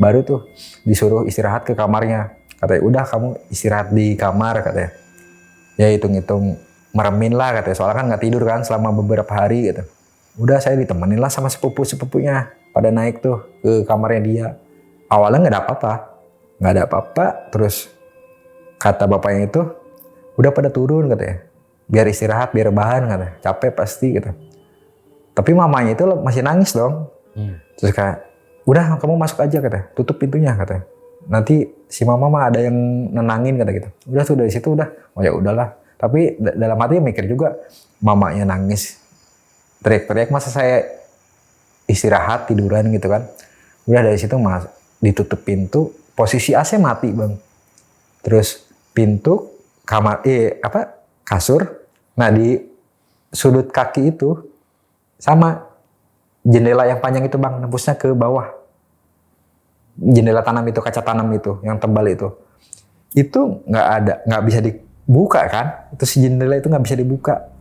baru tuh disuruh istirahat ke kamarnya. Katanya, udah kamu istirahat di kamar katanya. Ya hitung-hitung meremin lah katanya. Soalnya kan nggak tidur kan selama beberapa hari gitu. Udah saya ditemenin lah sama sepupu-sepupunya. Pada naik tuh ke kamarnya dia. Awalnya nggak ada apa-apa, terus kata bapaknya itu udah pada turun katanya, biar istirahat, biar rebahan katanya, capek pasti gitu. Tapi mamanya itu masih nangis dong. Terus kayak, udah kamu masuk aja katanya, tutup pintunya katanya. Nanti si mama mah ada yang nenangin kata gitu. Udah tuh dari situ udah, oh ya udahlah. Tapi dalam hati mikir juga, mamanya nangis, teriak-teriak masa saya istirahat tiduran gitu kan. Udah dari situ ditutup pintu, posisi AC mati bang. Terus pintu kamar kasur, nah di sudut kaki itu sama jendela yang panjang itu bang, nembusnya ke bawah. Jendela tanam itu, kaca tanam itu, yang tebal itu nggak bisa dibuka kan? Itu si jendela itu nggak bisa dibuka.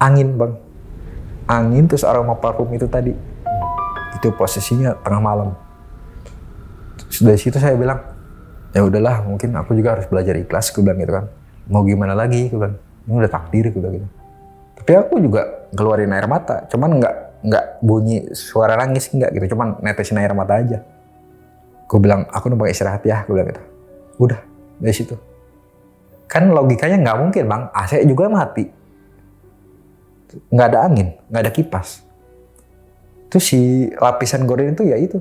Angin bang, angin terus aroma parfum itu tadi. Itu posisinya tengah malam. Dari situ saya bilang, ya udahlah, mungkin aku juga harus belajar ikhlas, aku bilang gitu kan. Mau gimana lagi, aku bilang, ini udah takdir, aku bilang gitu. Tapi aku juga keluarin air mata, cuman nggak bunyi suara nangis, nggak gitu, cuman netesin air mata aja. Aku bilang, aku numpang istirahat ya, aku bilang gitu. Udah, dari situ. Kan logikanya nggak mungkin bang, AC juga mati. Nggak ada angin, nggak ada kipas. Itu si lapisan gorden itu ya itu.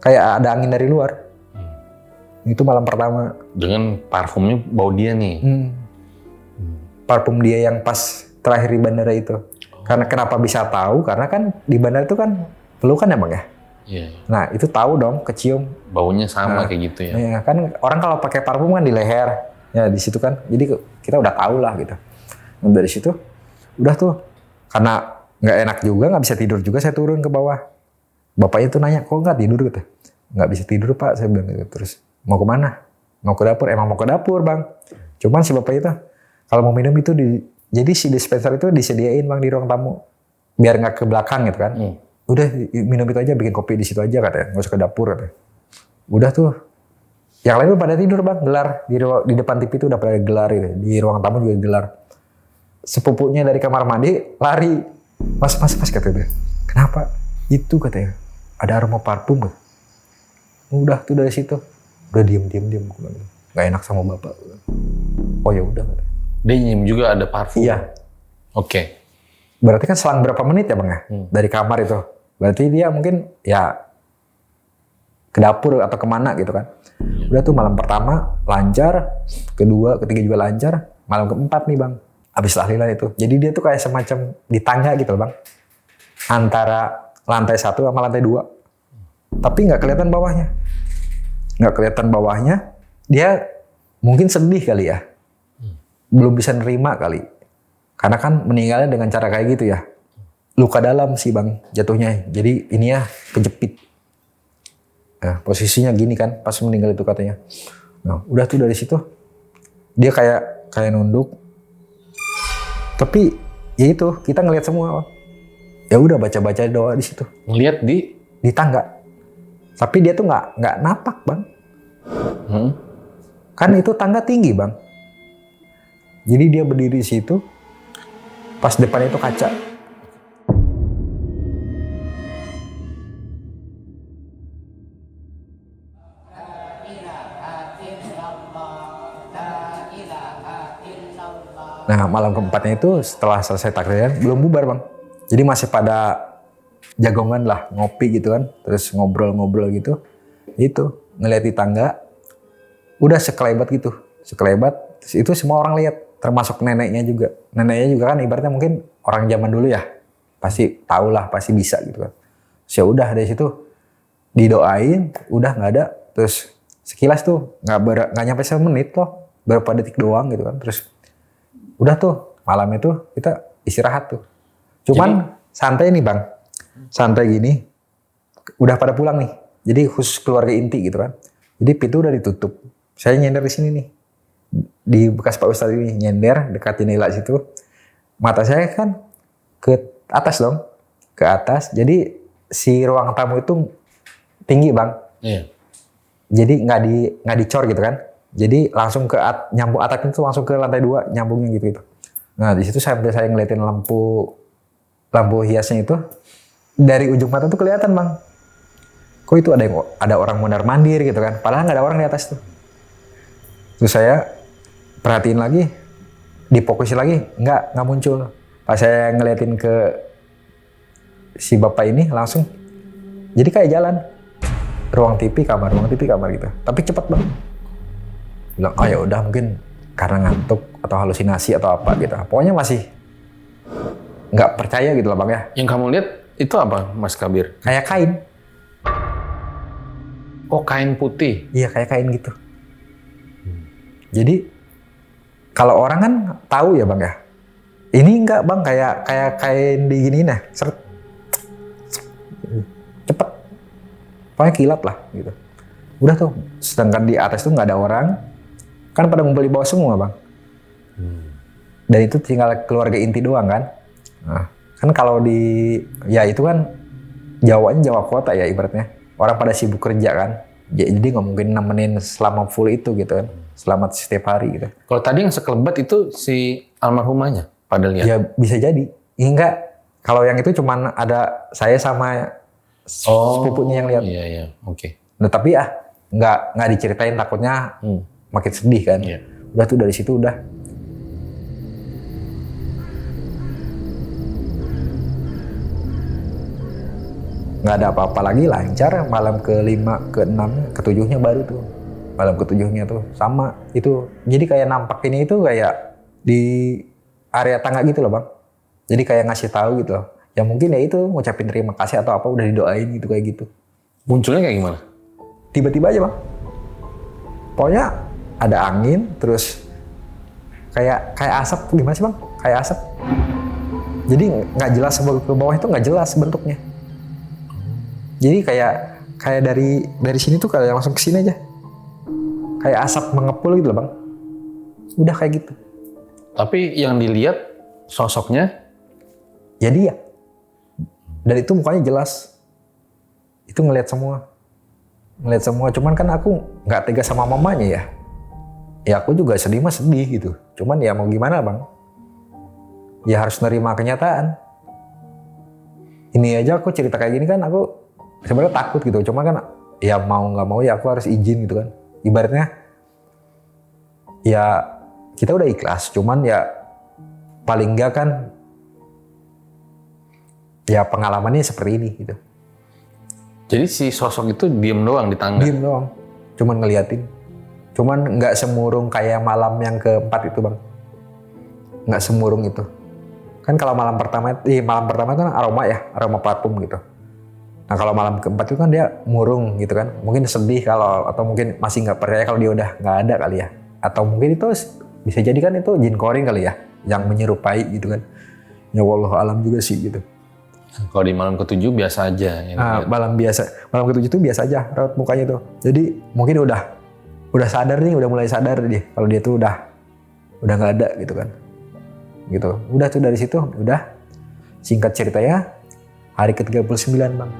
Kayak ada angin dari luar. Itu malam pertama. Dengan parfumnya bau dia nih. Parfum dia yang pas terakhir di bandara itu. Karena kenapa bisa tahu? Karena kan di bandara itu kan pelukan ya bang ya. Iya. Nah itu tahu dong, kecium. Baunya sama kayak gitu ya. Iya kan orang kalau pakai parfum kan di leher, ya di situ kan. Jadi kita udah tahu lah gitu. Nah, dari situ udah tuh, karena nggak enak juga, nggak bisa tidur juga, saya turun ke bawah. Bapaknya tuh nanya, kok nggak tidur gitu? Nggak bisa tidur pak, saya bilang gitu. Terus mau kemana? Mau ke dapur? Emang mau ke dapur bang. Cuman si bapak itu kalau mau minum itu jadi si dispenser itu disediain bang di ruang tamu, biar nggak ke belakang gitu kan. Udah minum itu aja, bikin kopi di situ aja katanya, nggak usah ke dapur katanya. Udah tuh, yang lain pada tidur bang, gelar di depan TV itu udah pada gelar gitu, di ruang tamu juga gelar. Sepupunya dari kamar mandi lari, mas katanya, kenapa? Itu katanya, ada aroma parfum. Udah tuh dari situ, udah diem, nggak enak sama bapak. Oh ya udah katanya. Dia nyium juga ada parfum. Iya. Oke. Berarti kan selang berapa menit ya bang ya, dari kamar itu. Berarti dia mungkin ya ke dapur atau kemana gitu kan. Udah tuh malam pertama lancar, kedua, ketiga juga lancar, malam keempat nih bang, habis tahlilan itu. Jadi dia tuh kayak semacam di tangga gitu loh bang, antara lantai 1 sama lantai 2. Tapi nggak kelihatan bawahnya. Nggak kelihatan bawahnya, dia mungkin sedih kali ya. Belum bisa nerima kali. Karena kan meninggalnya dengan cara kayak gitu ya. Luka dalam sih bang jatuhnya. Jadi ini ya kejepit. Nah, posisinya gini kan pas meninggal itu katanya. Nah, udah tuh dari situ dia kayak nunduk. Tapi ya itu kita ngelihat semua. Ya udah baca doa di situ. Ngelihat di tangga. Tapi dia tuh nggak napak bang. Kan itu tangga tinggi bang. Jadi dia berdiri di situ. Pas depan itu kaca. Nah malam keempatnya itu setelah selesai taklilan belum bubar bang. Jadi masih pada jagongan lah, ngopi gitu kan. Terus ngobrol-ngobrol gitu. Itu ngeliat di tangga. Udah sekelebat gitu. Sekelebat. Itu semua orang lihat. Termasuk neneknya juga. Neneknya juga kan ibaratnya mungkin orang zaman dulu ya. Pasti tahu lah, pasti bisa gitu kan. Ya udah dari situ didoain, udah nggak ada. Terus sekilas tuh nggak nyampe 1 menit loh, berapa detik doang gitu kan. Terus udah tuh malam itu kita istirahat tuh. Cuman santai nih bang, santai gini. Udah pada pulang nih. Jadi khusus keluarga inti gitu kan. Jadi pintu udah ditutup. Saya nyender di sini nih. Di bekas Pak Ustadz ini nyender dekat jendela situ. Mata saya kan ke atas dong, ke atas. Jadi si ruang tamu itu tinggi bang. Iya. Jadi nggak dicor gitu kan. Jadi langsung ke nyambung atap itu langsung ke lantai 2 nyambungnya gitu. Nah di situ sampai saya ngeliatin lampu hiasnya itu dari ujung mata tuh kelihatan bang. Kok itu ada orang mondar mandir gitu kan. Padahal nggak ada orang di atas tuh. Terus saya perhatiin lagi, difokusin lagi, nggak muncul. Pas saya ngeliatin ke si bapak ini langsung, jadi kayak jalan, ruang TV kamar gitu. Tapi cepet banget. Bilang, oh ya udah mungkin karena ngantuk atau halusinasi atau apa gitu. Pokoknya masih nggak percaya gitu lah bang ya. Yang kamu lihat itu apa Mas Kabir? Kayak kain. Oh kain putih. Iya kayak kain gitu. Jadi kalau orang kan tahu ya bang ya, Ini enggak bang, kayak kain diginiin ya, seret, cepet, pokoknya kilat lah gitu. Udah tuh, sedangkan di atas tuh nggak ada orang, kan pada ngumpul di bawah semua bang. Dan itu tinggal keluarga inti doang kan. Nah, kan kalau di, ya itu kan Jawanya Jawa kota ya ibaratnya. Orang pada sibuk kerja kan. Jadi nggak mungkin nemenin selama full itu gitu kan. Selama setiap hari gitu. Kalau tadi yang sekelebat itu si almarhumahnya pada lihat. Ya bisa jadi. Enggak. Kalau yang itu cuman ada saya sama sepupunya yang lihat. Iya, oke. Nah tapi nggak diceritain, takutnya makin sedih kan. Iya. Udah tuh dari situ udah. Nggak ada apa-apa lagi, lancar. Malam ke-5, ke-6, ke-7-nya baru tuh. Malam ke-7-nya tuh sama itu. Jadi kayak nampak ini itu kayak di area tangga gitu loh bang. Jadi kayak ngasih tahu gitu loh. Ya mungkin ya itu ngucapin terima kasih atau apa, udah didoain gitu kayak gitu. Munculnya kayak gimana? Tiba-tiba aja bang. Pokoknya ada angin, terus kayak asap, gimana sih bang? Kayak asap. Jadi nggak jelas ke bawah itu, nggak jelas bentuknya. Jadi kayak dari sini tuh kayak langsung ke sini aja. Kayak asap mengepul gitu loh bang. Udah kayak gitu. Tapi yang dilihat sosoknya Ya dia. Dan itu mukanya jelas. Itu ngelihat semua. Cuman kan aku nggak tega sama mamanya ya. Ya aku juga sedih mah sedih gitu. Cuman ya mau gimana bang. Ya harus nerima kenyataan. Ini aja aku cerita kayak gini kan aku sebenarnya takut gitu. Cuma kan ya mau nggak mau ya aku harus izin gitu kan. Ibaratnya ya kita udah ikhlas. Cuman ya paling nggak kan ya pengalamannya seperti ini gitu. jadi si sosok itu diem doang di tangga. Diem doang, cuman ngeliatin. Cuman nggak semurung kayak malam yang keempat itu bang. Nggak semurung itu. Kan kalau malam pertama kan aroma parfum gitu. Nah kalau malam keempat itu kan dia murung gitu kan. Mungkin sedih atau mungkin masih nggak percaya kalau dia udah nggak ada kali ya. Atau mungkin itu bisa jadi kan itu jin koring kali ya, yang menyerupai gitu kan. Ya wallahu alam juga sih gitu. Kalau di malam ke-7 biasa aja. Malam ke-7 tuh biasa aja raut mukanya tuh. Jadi mungkin udah sadar nih, udah mulai sadar dia kalau dia tuh udah nggak ada gitu kan. Gitu. Udah tuh dari situ udah singkat ceritanya hari ke-39 bang.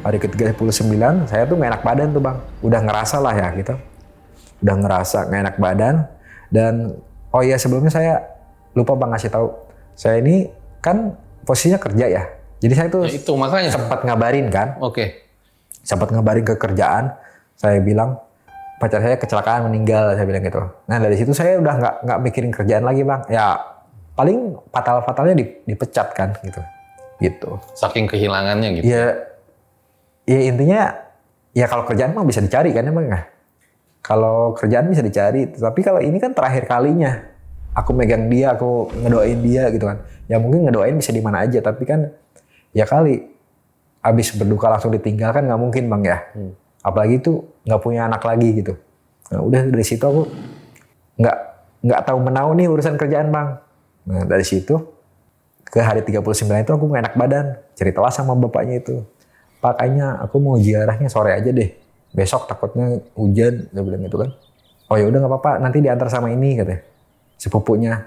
Hari ke-39 saya tuh nggak enak badan tuh bang. Udah ngerasa lah ya gitu. Udah ngerasa nggak enak badan. Dan oh iya sebelumnya saya lupa bang ngasih tahu. Saya ini kan posisinya kerja ya. Jadi saya tuh Ya itu makanya. sempat ngabarin kan. Oke. Sempat ngabarin ke kerjaan. Saya bilang pacar saya kecelakaan meninggal, saya bilang gitu. Nah dari situ saya udah nggak mikirin kerjaan lagi bang. Ya paling fatalnya dipecat kan gitu. Gitu. Saking kehilangannya gitu. Ya intinya ya kalau kerjaan mah bisa dicari kan emang ya. Kalau kerjaan bisa dicari, tapi kalau ini kan terakhir kalinya aku megang dia, aku ngedoain dia gitu kan. Ya mungkin ngedoain bisa di mana aja, tapi kan ya kali abis berduka langsung ditinggal kan nggak mungkin bang ya. Apalagi itu nggak punya anak lagi gitu. Nah, udah dari situ aku nggak tahu menau nih urusan kerjaan bang. Nah dari situ ke hari 39 itu aku nggak enak badan, ceritalah sama bapaknya itu. Pak, kayaknya aku mau ziarahnya sore aja deh. Besok takutnya hujan, dia bilang gitu kan. Oh ya udah nggak apa-apa, nanti diantar sama ini katanya. Sepupunya.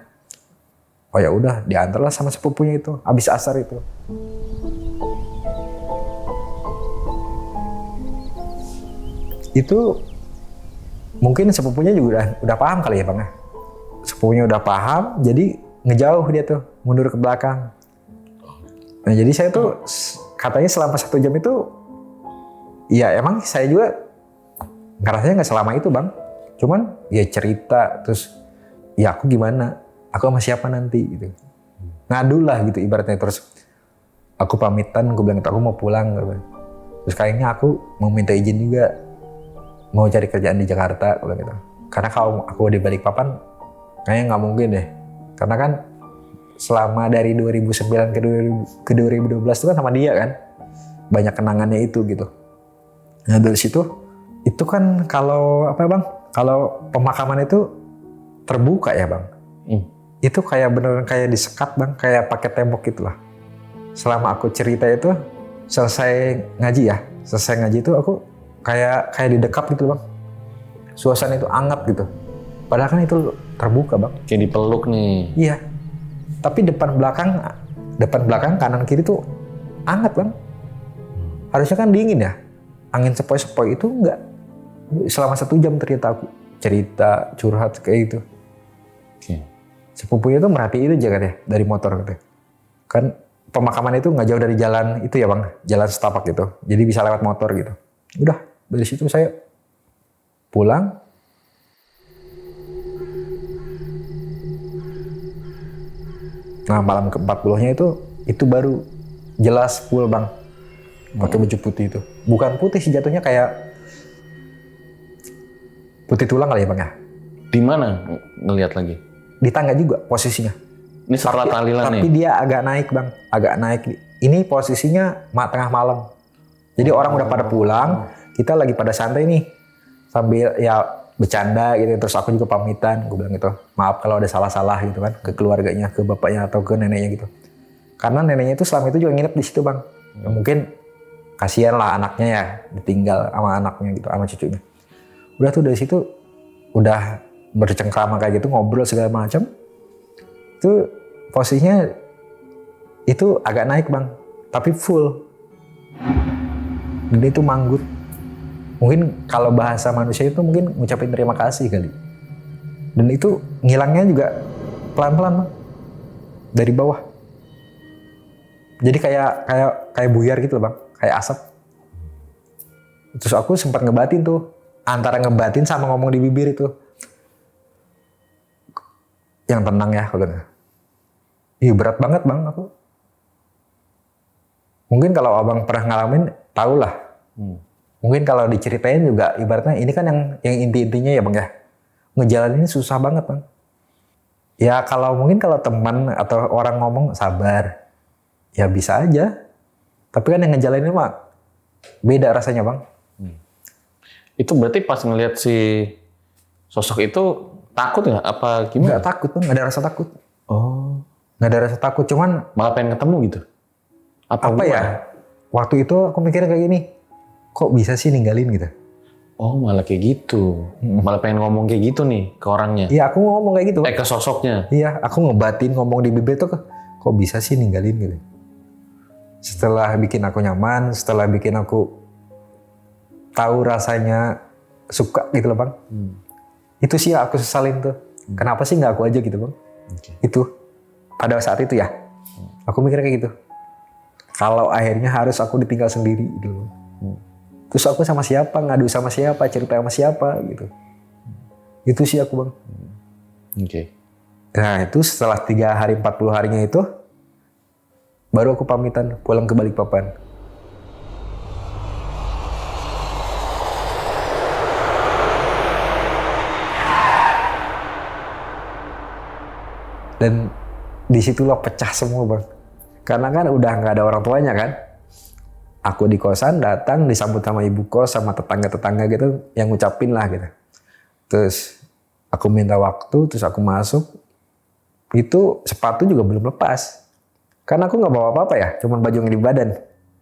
Oh ya udah, diantarlah sama sepupunya itu. Abis asar itu. Itu mungkin sepupunya juga udah paham kali ya bang. Sepupunya udah paham, jadi ngejauh dia tuh, mundur ke belakang. Nah jadi saya tuh katanya selama 1 jam itu, ya emang saya juga ngerasanya nggak selama itu bang. Cuman ya cerita, terus ya aku gimana, aku sama siapa nanti gitu. Ngadu lah gitu ibaratnya, terus aku pamitan, aku bilang aku mau pulang. Terus kayaknya aku mau minta izin juga, mau cari kerjaan di Jakarta, aku bilang gitu. Karena kalau aku di Balikpapan, kayaknya nggak mungkin deh. Karena kan selama dari 2009 ke 2012 itu kan sama dia kan. banyak kenangannya itu gitu. Nah dari situ itu kan kalau apa bang, kalau pemakaman itu terbuka ya bang, itu kayak beneran kayak disekat bang, kayak pakai tembok gitulah. Selama aku cerita itu selesai ngaji itu aku kayak didekap gitu bang, suasana itu hangat gitu. Padahal kan itu terbuka bang. Kayak dipeluk nih. Iya. Tapi depan belakang kanan kiri tuh hangat bang. Harusnya kan dingin ya. Angin sepoi-sepoi itu enggak. Selama 1 jam ternyata aku cerita curhat kayak gitu. Oke. Sepupunya tuh merhatiin itu jaga deh dari motor gitu. Kan pemakaman itu nggak jauh dari jalan itu ya bang, jalan setapak gitu. Jadi bisa lewat motor gitu. Udah dari situ saya pulang. Nah malam ke-40-nya itu baru jelas full bang, pakai baju putih itu. Bukan putih sih jatuhnya kayak putih tulang kali ya bang ya. Di mana ngelihat lagi? Di tangga juga posisinya. Ini setelah tahlilan nih. Tapi dia agak naik bang, agak naik. Ini posisinya tengah malam. Jadi orang udah pada pulang, kita lagi pada santai nih, sambil ya bercanda gitu. Terus aku juga pamitan, gue bilang gitu, maaf kalau ada salah-salah gitu kan, ke keluarganya, ke bapaknya atau ke neneknya gitu. Karena neneknya itu selama itu juga nginep di situ bang. Ya, mungkin kasihan lah anaknya ya, ditinggal sama anaknya gitu, sama cucunya. Udah tuh dari situ, udah bercengkrama kayak gitu, ngobrol segala macam. Itu posisinya itu agak naik bang, tapi full. Dan itu manggut. Mungkin kalau bahasa manusia itu mungkin ngucapin terima kasih kali. Dan itu ngilangnya juga pelan-pelan bang, dari bawah. Jadi kayak buyar gitu loh bang, kayak asap. Terus aku sempat ngebatin tuh, antara ngebatin sama ngomong di bibir itu. Yang tenang ya, aku bilang. Ih berat banget bang aku. Mungkin kalau abang pernah ngalamin, tau lah. Mungkin kalau diceritain juga ibaratnya ini kan yang inti-intinya ya bang ya. Ngejalaninnya susah banget bang. Ya kalau mungkin kalau teman atau orang ngomong sabar, ya bisa aja. Tapi kan yang ngejalanin mah beda rasanya bang. Itu berarti pas ngelihat si sosok itu takut nggak? Apa gimana? Nggak takut bang, nggak ada rasa takut. Oh. Nggak ada rasa takut, cuman Malah pengen ketemu gitu? apa ya? Waktu itu aku mikirnya kayak gini, kok bisa sih ninggalin gitu? Oh malah kayak gitu. Malah pengen ngomong kayak gitu nih ke orangnya? Iya aku ngomong kayak gitu. Ke sosoknya? Iya aku ngebatin ngomong di bibir tuh kok bisa sih ninggalin gitu. Setelah bikin aku nyaman, setelah bikin aku tahu rasanya suka gitu loh bang. Itu sih aku sesalin tuh. Kenapa sih nggak aku aja gitu bang? Itu pada saat itu ya. Aku mikirnya kayak gitu. Kalau akhirnya harus aku ditinggal sendiri gitu. Terus aku sama siapa, ngadu sama siapa, cerita sama siapa gitu. Itu sih aku bang. Oke. Nah itu setelah 3 hari 40 harinya itu, baru aku pamitan pulang ke Balikpapan. Dan disitulah pecah semua bang. Karena kan udah nggak ada orang tuanya kan. Aku di kosan datang disambut sama ibu kos sama tetangga-tetangga gitu yang ngucapin lah gitu. Terus aku minta waktu, terus aku masuk. Itu sepatu juga belum lepas. Karena aku nggak bawa apa-apa ya, cuman baju yang di badan.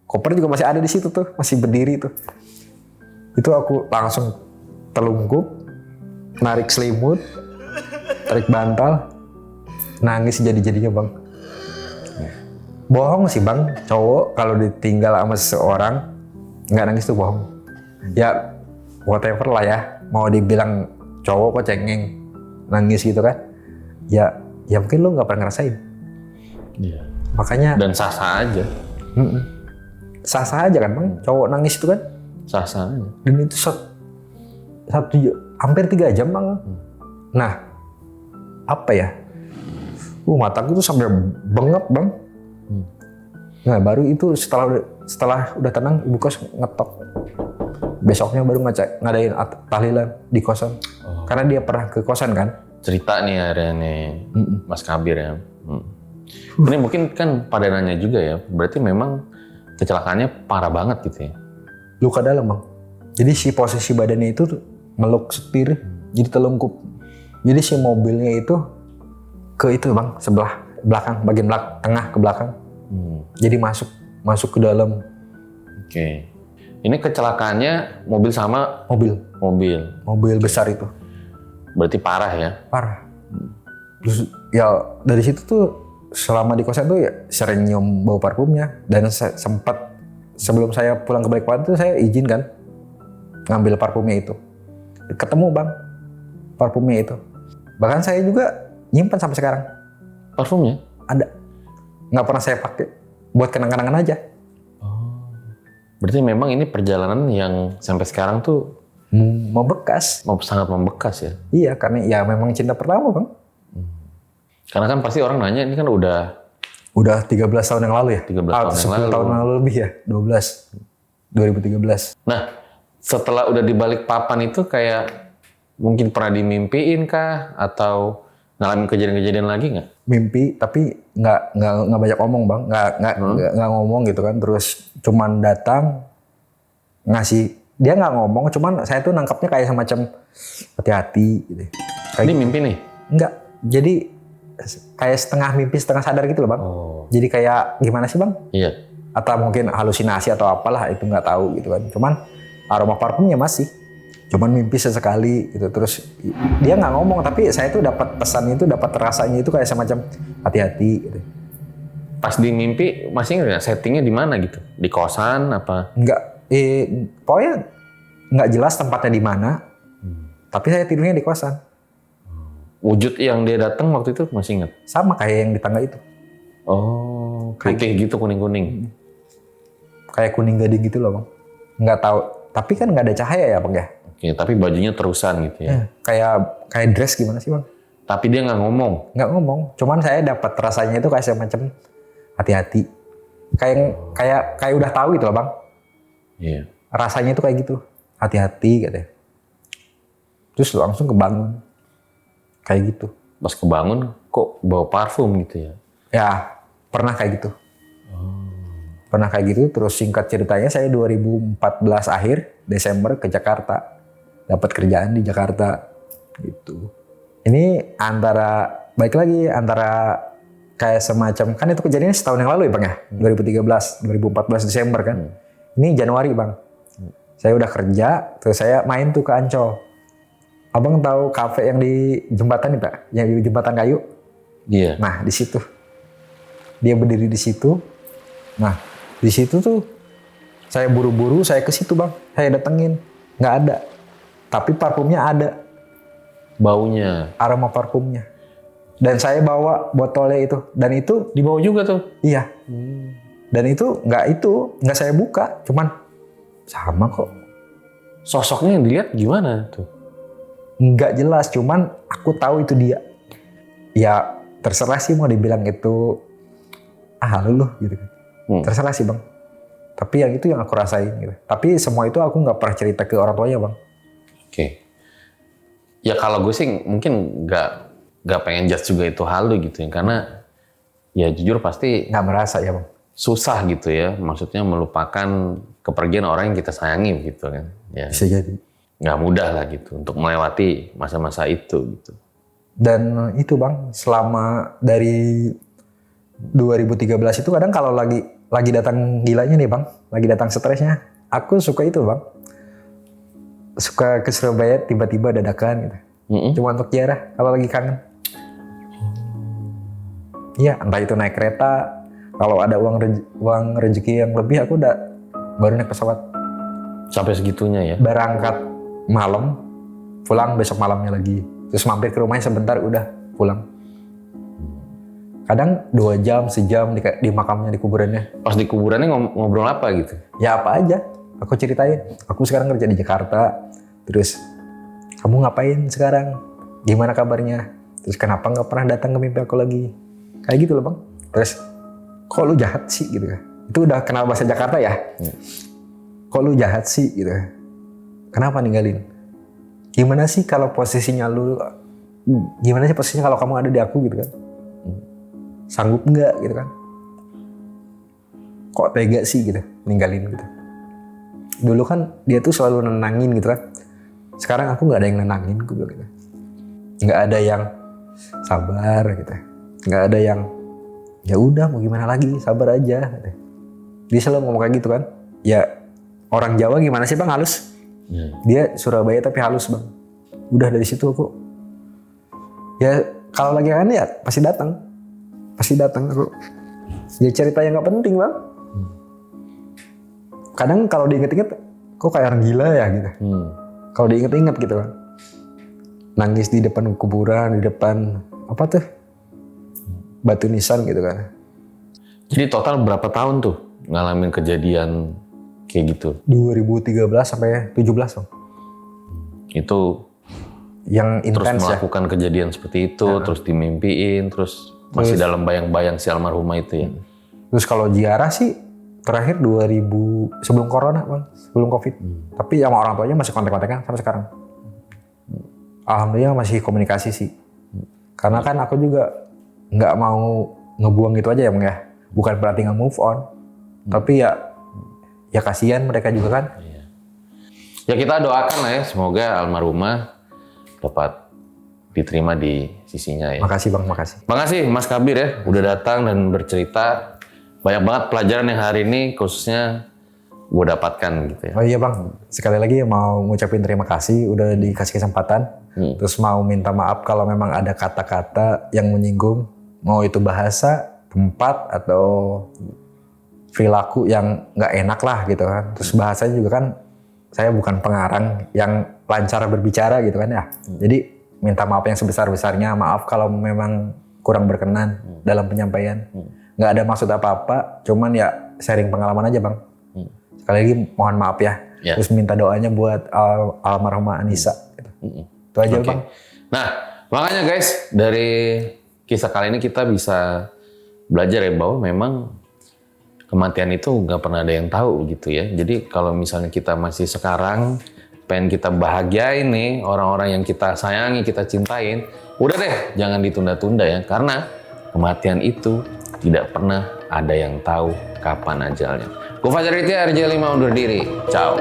Koper juga masih ada di situ tuh, masih berdiri tuh. Itu aku langsung telungkup, narik selimut, tarik bantal, nangis jadi-jadinya bang. Bohong sih bang, cowok kalau ditinggal sama seseorang nggak nangis tuh bohong. Ya whatever lah ya, mau dibilang cowok kok cengeng nangis gitu kan? Ya mungkin lo nggak pernah ngerasain. Iya. Makanya. Dan sah-sah aja. Sah-sah aja kan bang, cowok nangis itu kan? Sah-sah aja. Dan itu hampir 3 jam bang. Nah, apa ya? Mataku tuh sampai bengap bang. Nah baru itu setelah udah tenang ibu kos ngetok. Besoknya baru ngadain tahlilan di kosan. Karena dia pernah ke kosan kan. Cerita nih akhirnya nih Mas Kabir ya. Ini mungkin kan pada nanya juga ya. Berarti memang kecelakaannya parah banget gitu ya. Luka dalam bang. Jadi si posisi badannya itu meluk setir, jadi telungkup. Jadi si mobilnya itu ke itu bang, sebelah belakang, bagian tengah ke belakang. Jadi masuk ke dalam. Oke. Ini kecelakaannya mobil sama mobil besar itu. berarti parah ya. Parah. Terus ya dari situ tuh selama di kosan tuh ya sering nyium bau parfumnya, dan sempat sebelum saya pulang ke Balikpapan tuh saya izin kan ngambil parfumnya itu. Ketemu bang parfumnya itu. Bahkan saya juga nyimpan sampai sekarang. Parfumnya? Ada. Nggak pernah saya pakai. Buat kenang-kenangan aja. Berarti memang ini perjalanan yang sampai sekarang tuh Membekas. sangat membekas ya. Iya, karena ya memang cinta pertama bang. Karena kan pasti orang nanya, ini kan udah 13 tahun yang lalu ya? 13 tahun yang 10 lalu. tahun yang lalu lebih ya? 2013. Nah, setelah udah di Balikpapan itu kayak mungkin pernah dimimpiin kah? Atau ngalamin kejadian-kejadian lagi nggak? Mimpi, tapi nggak banyak ngomong bang. Nggak ngomong gitu kan. Terus cuman datang, ngasih. Dia nggak ngomong, cuman saya tuh nangkapnya kayak semacam hati-hati gitu. Ini mimpi nih? Enggak, jadi kayak setengah mimpi, setengah sadar gitu loh bang. Jadi kayak gimana sih bang? Iya. Atau mungkin halusinasi atau apalah, itu nggak tahu gitu kan. Cuman aroma parfumnya masih. Cuman mimpi sesekali gitu. Terus dia nggak ngomong, tapi saya tuh dapat pesan itu, dapat rasanya itu kayak semacam hati-hati gitu. Pas di mimpi masih nggak settingnya di mana gitu? Di kosan apa? Nggak, pokoknya nggak jelas tempatnya di mana. Tapi saya tidurnya di kosan. Wujud yang dia datang waktu itu masih ingat? Sama kayak yang di tangga itu. Oh, putih gitu, kuning-kuning. Kayak kuning gading gitu loh bang. Nggak tahu. Tapi kan nggak ada cahaya ya bang ya. Oke, tapi bajunya terusan gitu ya. Kayak dress gimana sih bang? Tapi dia nggak ngomong. Nggak ngomong. Cuman saya dapat rasanya itu kayak semacam hati-hati. Kayak udah tahu gitu loh bang. Iya. Rasanya itu kayak gitu. Hati-hati katanya. Terus langsung kebangun. Kayak gitu. Pas kebangun kok bawa parfum gitu ya? Ya, pernah kayak gitu. Pernah kayak gitu, terus singkat ceritanya saya 2014 akhir, Desember ke Jakarta. Dapat kerjaan di Jakarta. Gitu. Ini baik lagi antara kayak semacam, kan itu kejadiannya setahun yang lalu ya bang ya? 2014 Desember kan? Ini Januari bang. Saya udah kerja, terus saya main tuh ke Ancol. Abang tahu kafe yang di jembatan nih pak? Yang di jembatan kayu? Iya. Nah di situ. Dia berdiri di situ. Nah di situ tuh saya buru-buru, saya ke situ bang. Saya datengin, nggak ada. Tapi parfumnya ada. Baunya? Aroma parfumnya. Dan saya bawa botolnya itu. Dan itu dibawa juga tuh? Iya. Dan itu nggak saya buka. Cuman sama kok. Sosoknya yang dilihat gimana tuh? Nggak jelas, cuman aku tahu itu dia. Ya terserah sih mau dibilang itu lu gitu kan. Terserah sih bang. Tapi yang itu yang aku rasain gitu. Tapi semua itu aku nggak pernah cerita ke orang tuanya bang. Oke. Ya kalau gue sih mungkin nggak pengen judge juga itu halu gitu ya, karena ya jujur pasti nggak merasa ya bang. Susah gitu ya, maksudnya melupakan kepergian orang yang kita sayangi gitu kan. Ya. Bisa jadi. Nggak mudah lah gitu untuk melewati masa-masa itu gitu. Dan itu bang, selama dari 2013 itu kadang kalau lagi datang gilanya nih bang, lagi datang stresnya, aku suka itu bang, suka ke Surabaya tiba-tiba dadakan gitu. Cuma untuk ziarah kalau lagi kangen. Iya, entah itu naik kereta, kalau ada uang rezeki yang lebih aku baru naik pesawat. Sampai segitunya ya? Berangkat malam, pulang besok malamnya lagi. Terus mampir ke rumahnya sebentar, udah pulang. Kadang 2 jam, sejam di makamnya, di kuburannya. Pas di kuburannya ngobrol apa gitu? Ya apa aja, aku ceritain. Aku sekarang kerja di Jakarta. Terus, kamu ngapain sekarang? Gimana kabarnya? Terus kenapa nggak pernah datang ke mimpi aku lagi? Kayak gitu loh bang. Terus, kok lu jahat sih gitu kan? Itu udah kenal bahasa Jakarta ya? Kok lu jahat sih gitu. Kenapa ninggalin? Gimana sih kalau posisinya kalau kamu ada di aku gitu kan? Sanggup nggak gitu kan? kok tega sih gitu ninggalin gitu. Dulu kan dia tuh selalu nenangin gitu kan. Sekarang aku nggak ada yang nenangin, gue bilang gitu. Nggak ada yang sabar gitu. Nggak ada yang ya udah mau gimana lagi, sabar aja. Gitu. Dia selalu ngomong kayak gitu kan. Ya orang Jawa gimana sih bang, halus. Dia Surabaya tapi halus bang. Udah dari situ aku ya kalau lagi kan ya pasti datang aku. Ya cerita yang nggak penting bang. Kadang kalau diinget-inget kok kayak orang gila ya gitu. Kalau diinget-inget gitu kan. Nangis di depan kuburan, di depan apa tuh? Batu nisan gitu kan. Jadi total berapa tahun tuh ngalamin kejadian kayak gitu? 2013 sampai 17 bang. Itu Yang terus intens ya. melakukan kejadian seperti itu, terus dimimpiin, terus masih dalam bayang-bayang si almarhumah itu ya. Terus kalau ziarah sih terakhir 2000 sebelum corona bang, sebelum covid. Tapi sama orang tuanya masih kontak-kontakan sampai sekarang. Alhamdulillah masih komunikasi sih. Karena kan aku juga nggak mau ngebuang gitu aja ya bang ya. Bukan berarti nggak move on. Tapi ya kasihan mereka juga kan. Ya kita doakan lah ya, semoga almarhumah dapat diterima di sisinya ya. Makasih bang, makasih. Makasih Mas Kabir ya, udah datang dan bercerita. Banyak banget pelajaran yang hari ini khususnya gue dapatkan gitu ya. Oh iya bang, sekali lagi mau ngucapin terima kasih udah dikasih kesempatan. Terus mau minta maaf kalau memang ada kata-kata yang menyinggung. Mau itu bahasa, tempat, atau perilaku yang nggak enak lah gitu kan. Terus bahasanya juga kan, saya bukan pengarang yang lancar berbicara gitu kan ya. Jadi minta maaf yang sebesar-besarnya. Maaf kalau memang kurang berkenan dalam penyampaian. Nggak ada maksud apa-apa, cuman ya sharing pengalaman aja bang. Sekali lagi mohon maaf ya. Terus minta doanya buat almarhumah Anissa. Gitu. Itu aja bang. Nah makanya guys, dari kisah kali ini kita bisa belajar ya bahwa memang kematian itu nggak pernah ada yang tahu gitu ya. Jadi kalau misalnya kita masih sekarang pengen kita bahagiain nih orang-orang yang kita sayangi, kita cintain, udah deh jangan ditunda-tunda ya. Karena kematian itu tidak pernah ada yang tahu kapan ajalnya. Gue Fajar Ritya, RJ5 undur diri. Ciao.